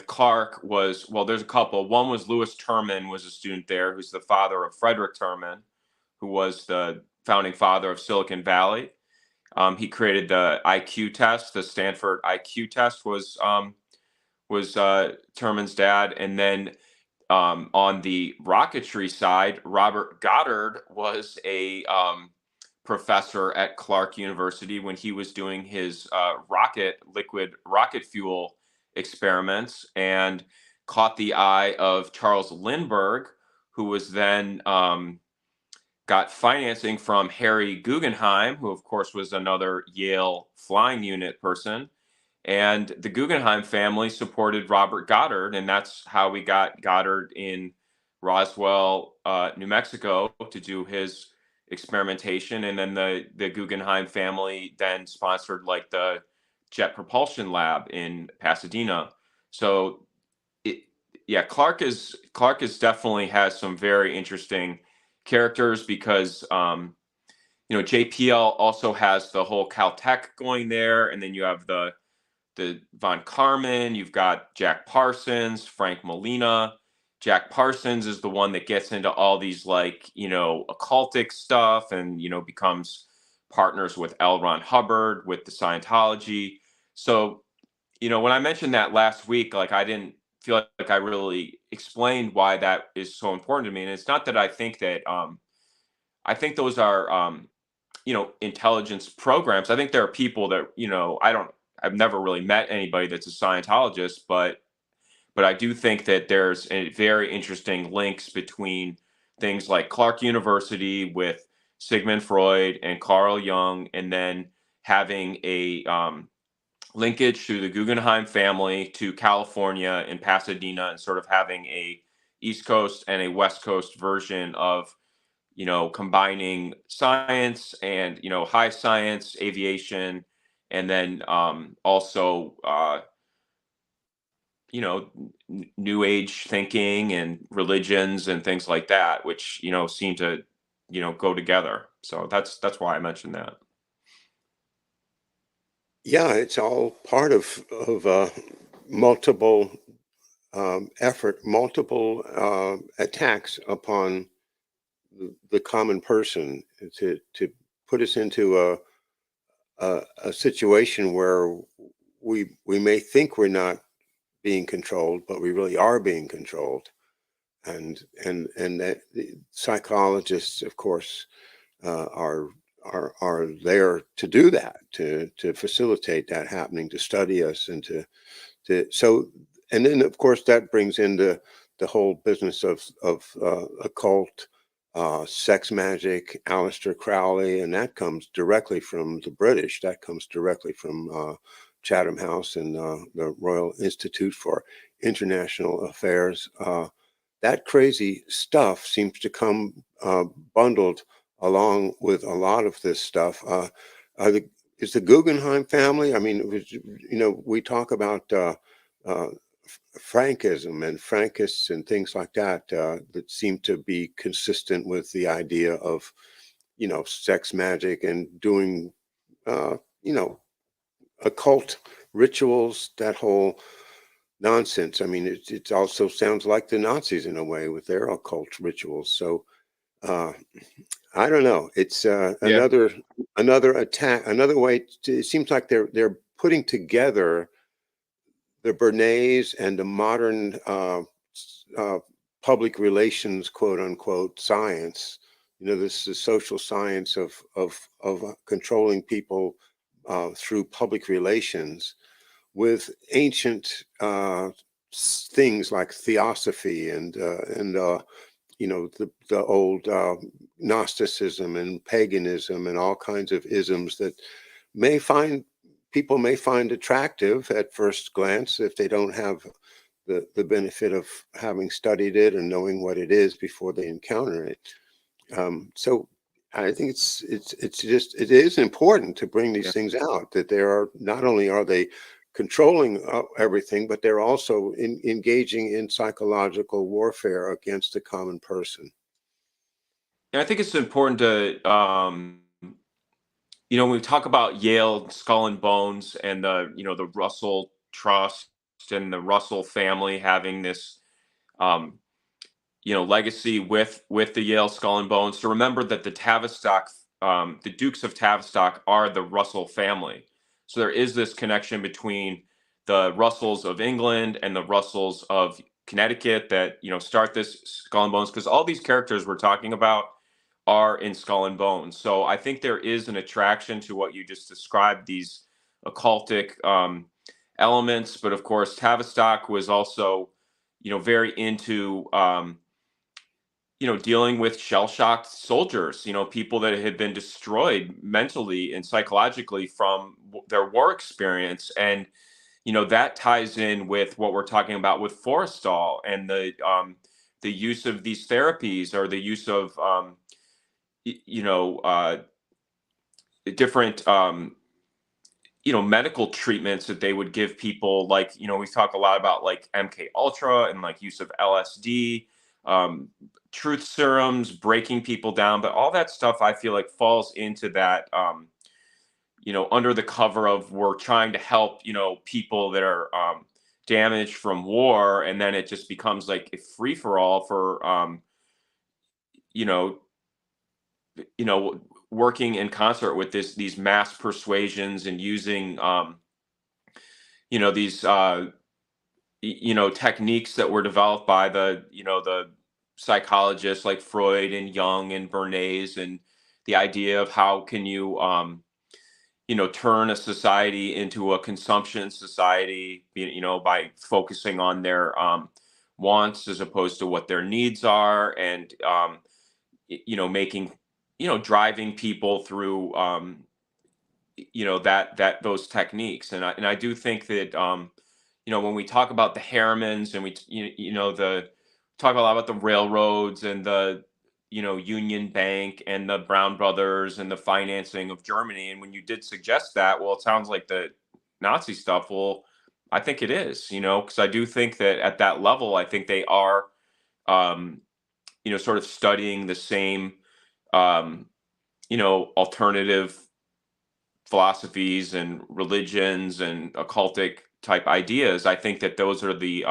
Clark was, well, there's a couple. One was Louis Terman was a student there, who's the father of Frederick Terman, who was the founding father of Silicon Valley. He created the IQ test. The Stanford IQ test was Terman's dad. And then on the rocketry side, Robert Goddard was a professor at Clark University when he was doing his liquid rocket fuel experiments, and caught the eye of Charles Lindbergh, who was then got financing from Harry Guggenheim, who of course was another Yale flying unit person. And the Guggenheim family supported Robert Goddard, and that's how we got Goddard in Roswell, New Mexico, to do his experimentation. And then the Guggenheim family then sponsored like the Jet Propulsion Lab in Pasadena. So Clark is definitely has some very interesting characters, because JPL also has the whole Caltech going there, and then you have the Von Karman, you've got Jack Parsons, Frank Molina. Jack Parsons is the one that gets into all these occultic stuff, and becomes partners with L. Ron Hubbard with the Scientology. So when I mentioned that last week, I didn't feel like I really explained why that is so important to me. And it's not that I think that I think those are intelligence programs. I think there are people that I've never really met anybody that's a Scientologist, but I do think that there's a very interesting links between things like Clark University with Sigmund Freud and Carl Jung, and then having a linkage to the Guggenheim family to California and Pasadena, and sort of having a East Coast and a West Coast version of combining science and high science, aviation, and then also new age thinking and religions and things like that, which seem to go together. So that's why I mentioned that. Yeah, it's all part of multiple multiple attacks upon the common person to put us into a situation where we may think we're not being controlled, but we really are being controlled. And that the psychologists, of course, are there to do that, to facilitate that happening, to study us, and and then of course that brings in the whole business of occult, sex magic, Aleister Crowley, and that comes directly from the British. That comes directly from Chatham House and the Royal Institute for International Affairs. that crazy stuff seems to come bundled along with a lot of this stuff. Are the, is the Guggenheim family? I mean, it was, we talk about uh, Frankism and Frankists and things like that that seem to be consistent with the idea of, sex magic and doing, uh, you know, occult rituals, that whole nonsense. I mean, it also sounds like the Nazis in a way with their occult rituals. So uh, I don't know. It's Yeah. another attack, another way. It seems like they're putting together the Bernays and the modern uh, public relations, quote unquote, science. This is social science of controlling people through public relations with ancient things like theosophy and the old Gnosticism and paganism and all kinds of isms that may find people may find attractive at first glance if they don't have the benefit of having studied it and knowing what it is before they encounter it. So I think it is important to bring these Yeah. things out, that there are not only are they controlling everything, but they're also engaging in psychological warfare against the common person. And I think it's important to, when we talk about Yale Skull and Bones and the Russell Trust and the Russell family having this, um, legacy with the Yale Skull and Bones, to remember that the Dukes of Tavistock are the Russell family. So there is this connection between the Russells of England and the Russells of Connecticut that start this Skull and Bones, because all these characters we're talking about are in Skull and Bones. So I think there is an attraction to what you just described, these occultic elements. But of course, Tavistock was also, very into, dealing with shell-shocked soldiers, people that had been destroyed mentally and psychologically from their war experience. And, that ties in with what we're talking about with Forrestal and the use of these therapies, or the use of, different, medical treatments that they would give people. Like, we talk a lot about like MK Ultra and like use of LSD, um, truth serums, breaking people down. But all that stuff I feel like falls into that, under the cover of, we're trying to help, people that are damaged from war. And then it just becomes like a free for all for, you know, you know working in concert with these mass persuasions and using, these, techniques that were developed by the psychologists like Freud and Jung and Bernays, and the idea of how can you, turn a society into a consumption society, by focusing on their wants as opposed to what their needs are. And making, driving people through, that those techniques. And I do think that, when we talk about the Harrimans, and the talk a lot about the railroads and the, Union Bank and the Brown Brothers and the financing of Germany. And when you did suggest that, well, it sounds like the Nazi stuff. Well, I think it is, because I do think that at that level, I think they are, um, sort of studying the same, um, alternative philosophies and religions and occultic type ideas. I think that those are the,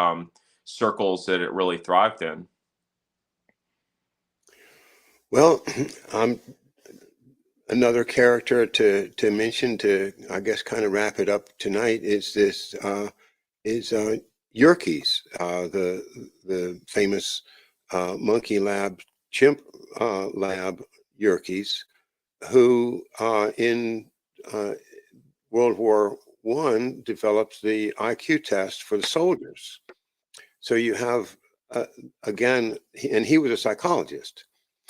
circles that it really thrived in. Well, um, another character to mention, to I guess kind of wrap it up tonight, is this is Yerkes, the famous monkey lab, chimp lab Yerkes, who in uh, World War I develops the IQ test for the soldiers. So you have uh, again, and he was a psychologist.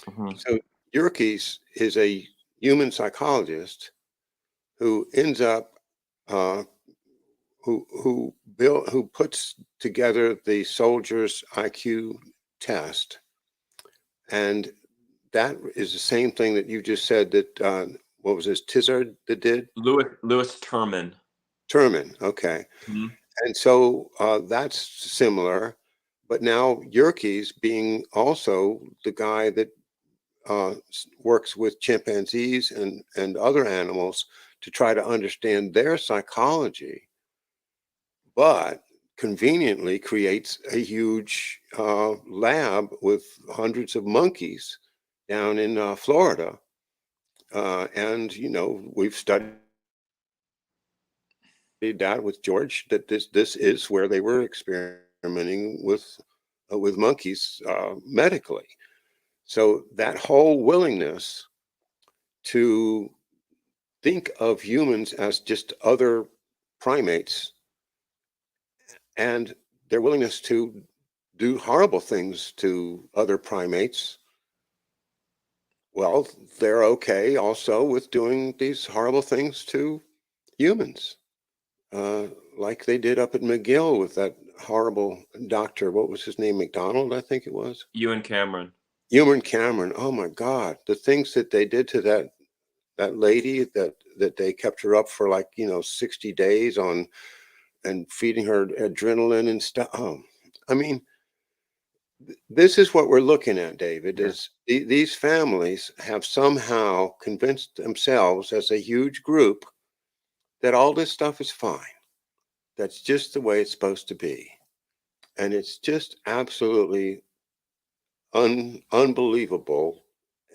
Mhm. So Yerkes is a human psychologist who ends up uh, who puts together the soldiers' IQ test, and that is the same thing that you just said that what was this Tizard that did? Louis Terman. Terman, okay. Mhm. And so that's similar, but now Yerkes being also the guy that works with chimpanzees and other animals to try to understand their psychology, but conveniently creates a huge lab with hundreds of monkeys down in Florida. And, you know, we've studied that with George, that this is where they were experimenting with monkeys medically. So that whole willingness to think of humans as just other primates and their willingness to do horrible things to other primates, well, they're okay also with doing these horrible things to humans, uh, like they did up at McGill with that horrible doctor. What was his name? McDonald, I think it was. Ewan Cameron. Ewan Cameron. Oh my God, the things that they did to that lady that they kept her up for like 60 days on and feeding her adrenaline and stuff. Oh, I mean, this is what we're looking at, David, Yeah. is these families have somehow convinced themselves as a huge group that all this stuff is fine. That's just the way it's supposed to be. And it's just absolutely unbelievable.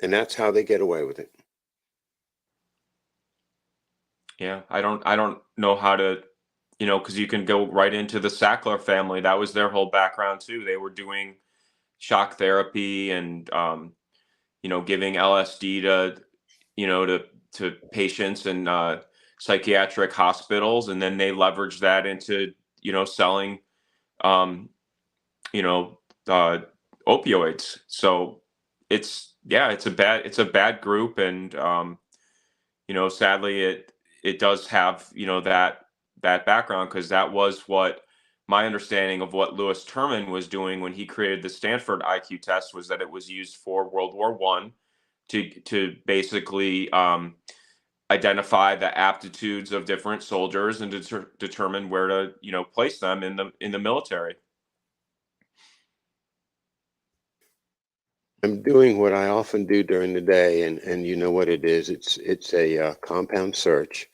And that's how they get away with it. Yeah, I don't know how to, because you can go right into the Sackler family. That was their whole background too. They were doing shock therapy and giving LSD to patients in psychiatric hospitals, and then they leveraged that into selling um, you know uh, opioids. So it's a bad group, and sadly it does have that background, because that was what my understanding of what Lewis Terman was doing when he created the Stanford IQ test was that it was used for World War I to basically identify the aptitudes of different soldiers and determine where to place them in the military. I'm doing what I often do during the day, and you know what it is. It's a compound search,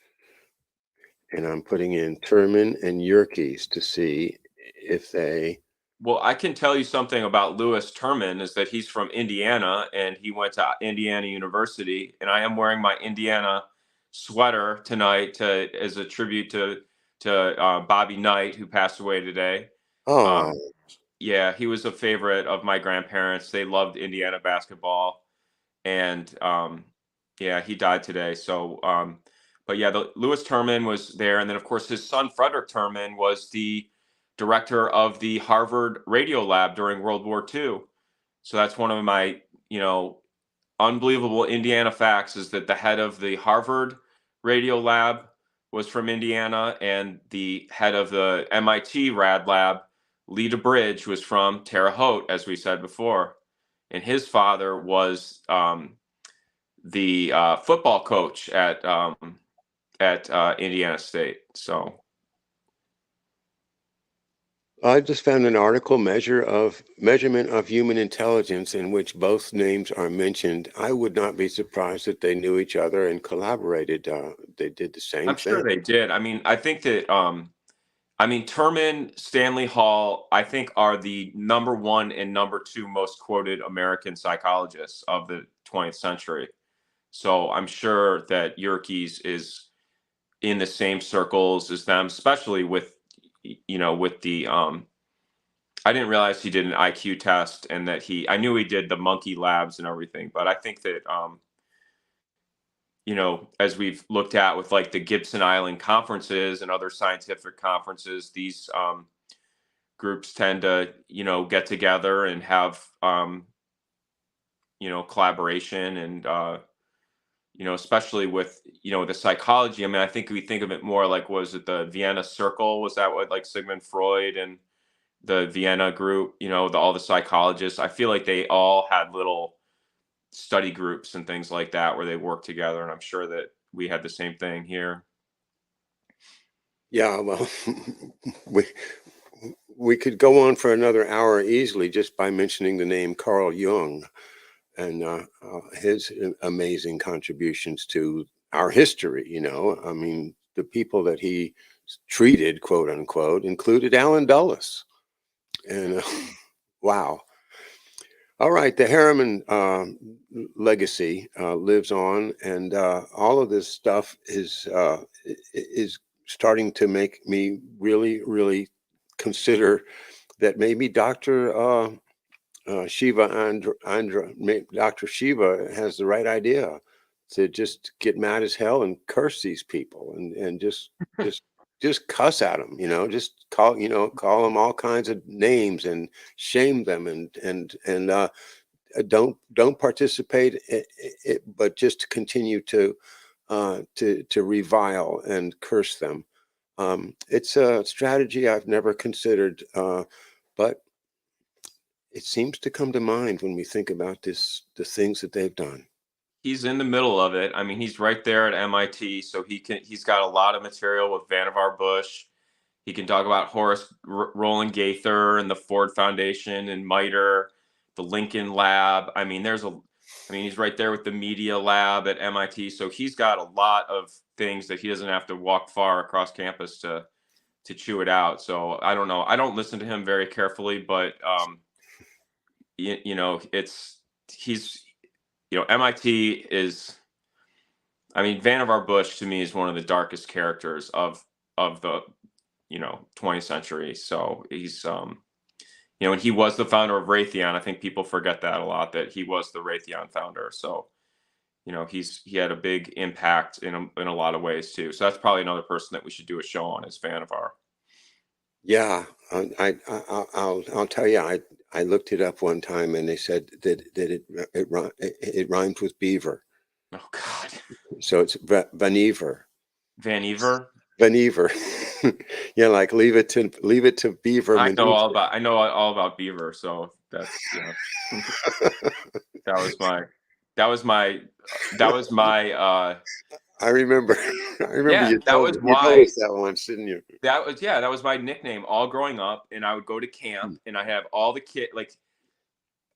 and I'm putting in Terman and Yerkes to see if they. Well, I can tell you something about Lewis Terman is that he's from Indiana and he went to Indiana University, and I am wearing my Indiana sweater tonight as a tribute to Bobby Knight, who passed away today. Oh, Um, yeah, he was a favorite of my grandparents. They loved Indiana basketball, and yeah, he died today. So, but yeah, the Lewis Terman was there, and then of course his son Frederick Terman was the director of the Harvard Radio Lab during World War II. So that's one of my unbelievable Indiana facts, is that the head of the Harvard Radio Lab was from Indiana, and the head of the MIT Rad Lab, Lee DeBridge, was from Terre Haute, as we said before, and his father was the football coach at Indiana State. So I just found an article measurement of human intelligence in which both names are mentioned. I would not be surprised if they knew each other and collaborated. They did the same I'm sure thing. they did. I mean, I think that Terman, Stanley Hall, I think, are the number one and number two most quoted American psychologists of the 20th century. So I'm sure that Yerkes is in the same circles as them, especially with the I didn't realize he did an IQ test, and that I knew he did the monkey labs and everything, but I think that as we've looked at with like the Gibson Island conferences and other scientific conferences, these groups tend to get together and have collaboration, and especially with the psychology. I mean, I think we think of it more like, was it the Vienna Circle? Was that what, like, Sigmund Freud and the Vienna group, all the psychologists. I feel like they all had little study groups and things like that where they worked together, and I'm sure that we had the same thing here. Yeah, well, we we could go on for another hour easily just by mentioning the name Carl Jung and his amazing contributions to our history. I mean, the people that he treated, quote unquote, included Alan Dulles. And wow. All right, the Harriman legacy lives on, and all of this stuff is starting to make me really, really consider that maybe Dr. Shiva has the right idea to just get mad as hell and curse these people and just just cuss at them, just call them all kinds of names and shame them and don't participate, but just continue to revile and curse them. It's a strategy I've never considered, but it seems to come to mind when we think about the things that they've done. He's in the middle of it. I mean, he's right there at MIT, so he's got a lot of material with Vannevar Bush. He can talk about Horace Roland Gaither and the Ford Foundation and MITRE, the Lincoln Lab. I mean, he's right there with the Media Lab at MIT. So he's got a lot of things that he doesn't have to walk far across campus to chew it out. So I don't know. I don't listen to him very carefully, but he's MIT is. I mean, Vannevar Bush to me is one of the darkest characters of the 20th century. So he's and he was the founder of Raytheon. I think people forget that a lot, that he was the Raytheon founder. So he had a big impact in a lot of ways too. So that's probably another person that we should do a show on, is Vannevar. Yeah, I'll tell you, I looked it up one time and they said that it rhymes with beaver, Oh God, so it's Vanever. Vannevar. Vanever. Yeah, like leave it to Beaver maneuver. I know all about beaver. So that's that was my that was my that was my I remember. I remember yeah, that was you told why. us that once, didn't you? That was my nickname all growing up, and I would go to camp, and I have all the kid like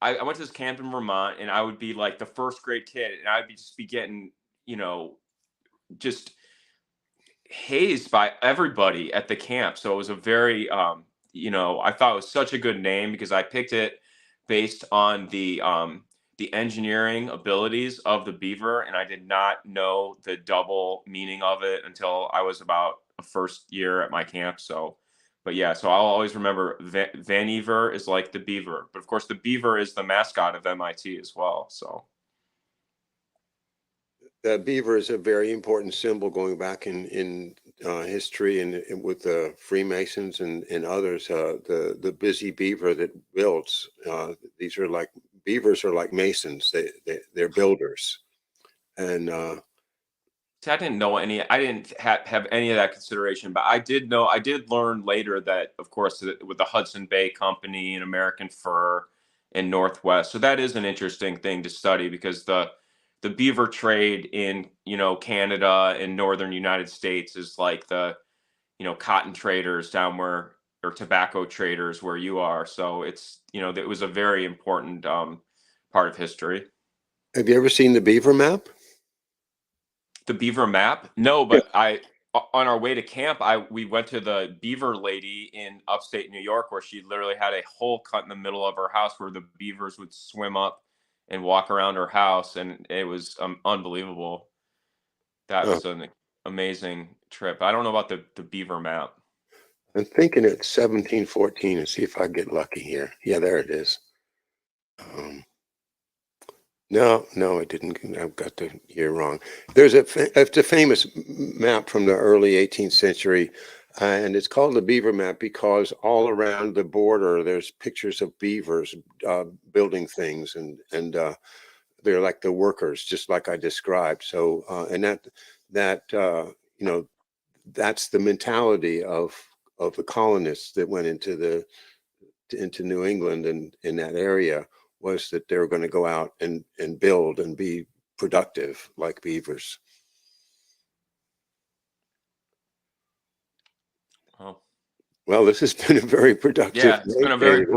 I went to this camp in Vermont, and I would be like the first grade kid, and I'd just be getting just hazed by everybody at the camp. So it was a very I thought it was such a good name because I picked it based on the engineering abilities of the beaver, and I did not know the double meaning of it until I was about a first year at my camp. So, but yeah, so I'll always remember Vanever is like the beaver, but of course the beaver is the mascot of MIT as well. So The beaver is a very important symbol going back in history and with the Freemasons and others. The busy beaver that builds. These are like beavers are like masons. They're builders, and see, I didn't know any. I didn't have any of that consideration, but I did know. I did learn later that, of course, with the Hudson Bay Company and American Fur and Northwest. So that is an interesting thing to study, because the beaver trade in Canada and northern United States is like the cotton traders down where, or tobacco traders where you are. So it's it was a very important part of history. have you ever seen the beaver map? The beaver map? No, Yeah. but on our way to camp, we went to the beaver lady in upstate New York, where she literally had a hole cut in the middle of her house where the beavers would swim up and walk around her house, and it was unbelievable. That Oh, was an amazing trip. I don't know about the beaver map. I'm thinking it's 1714 and see if I get lucky here. Yeah, there it is. Um, no, no, I didn't. I've got the year wrong. It's a famous map from the early 18th century, and it's called the Beaver Map because all around the border there's pictures of beavers building things, and they're like the workers, just like I described. So, and that you know that's the mentality of the colonists that went into into New England and in that area was that they were going to go out and build and be productive like beavers. Well, this has been a very productive It's been a very David.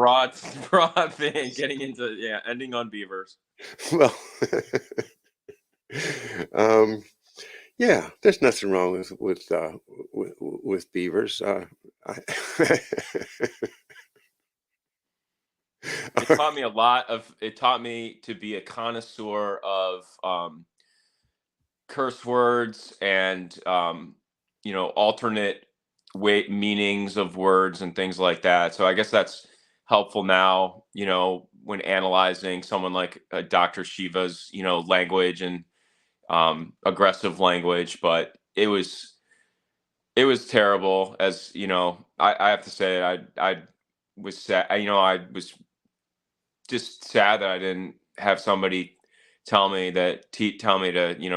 broad thing, getting into ending on beavers. Well, yeah, there's nothing wrong with beavers. I, It taught me a lot of. It taught me to be a connoisseur of curse words and alternate meanings of words and things like that. So I guess that's helpful now. When analyzing someone like Dr. Shiva's language and aggressive language, but it was terrible. As I have to say, I was sad. I was just sad that I didn't have somebody tell me to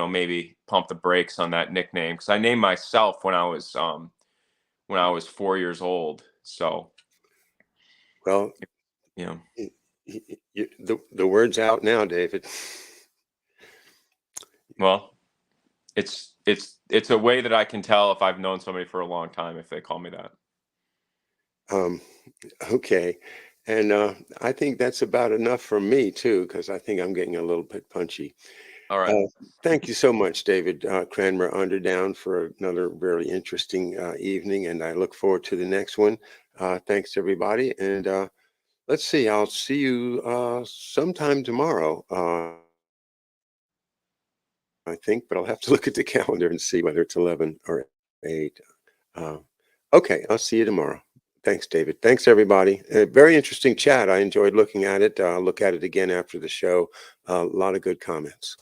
maybe pump the brakes on that nickname, because I named myself when I was 4 years old. So well, you know, the word's out now, David. well, it's a way that I can tell if I've known somebody for a long time if they call me that. Okay. And I think that's about enough for me too, because I think I'm getting a little bit punchy. All right. Thank you so much, David Cranmer Underdown, for another very interesting evening, and I look forward to the next one. Thanks, everybody, and let's see. I'll see you sometime tomorrow, I think, but I'll have to look at the calendar and see whether it's 11 or 8. Uh, okay, I'll see you tomorrow. Thanks, David. Thanks, everybody. Very interesting chat. I enjoyed looking at it. I'll look at it again after the show. A lot of good comments.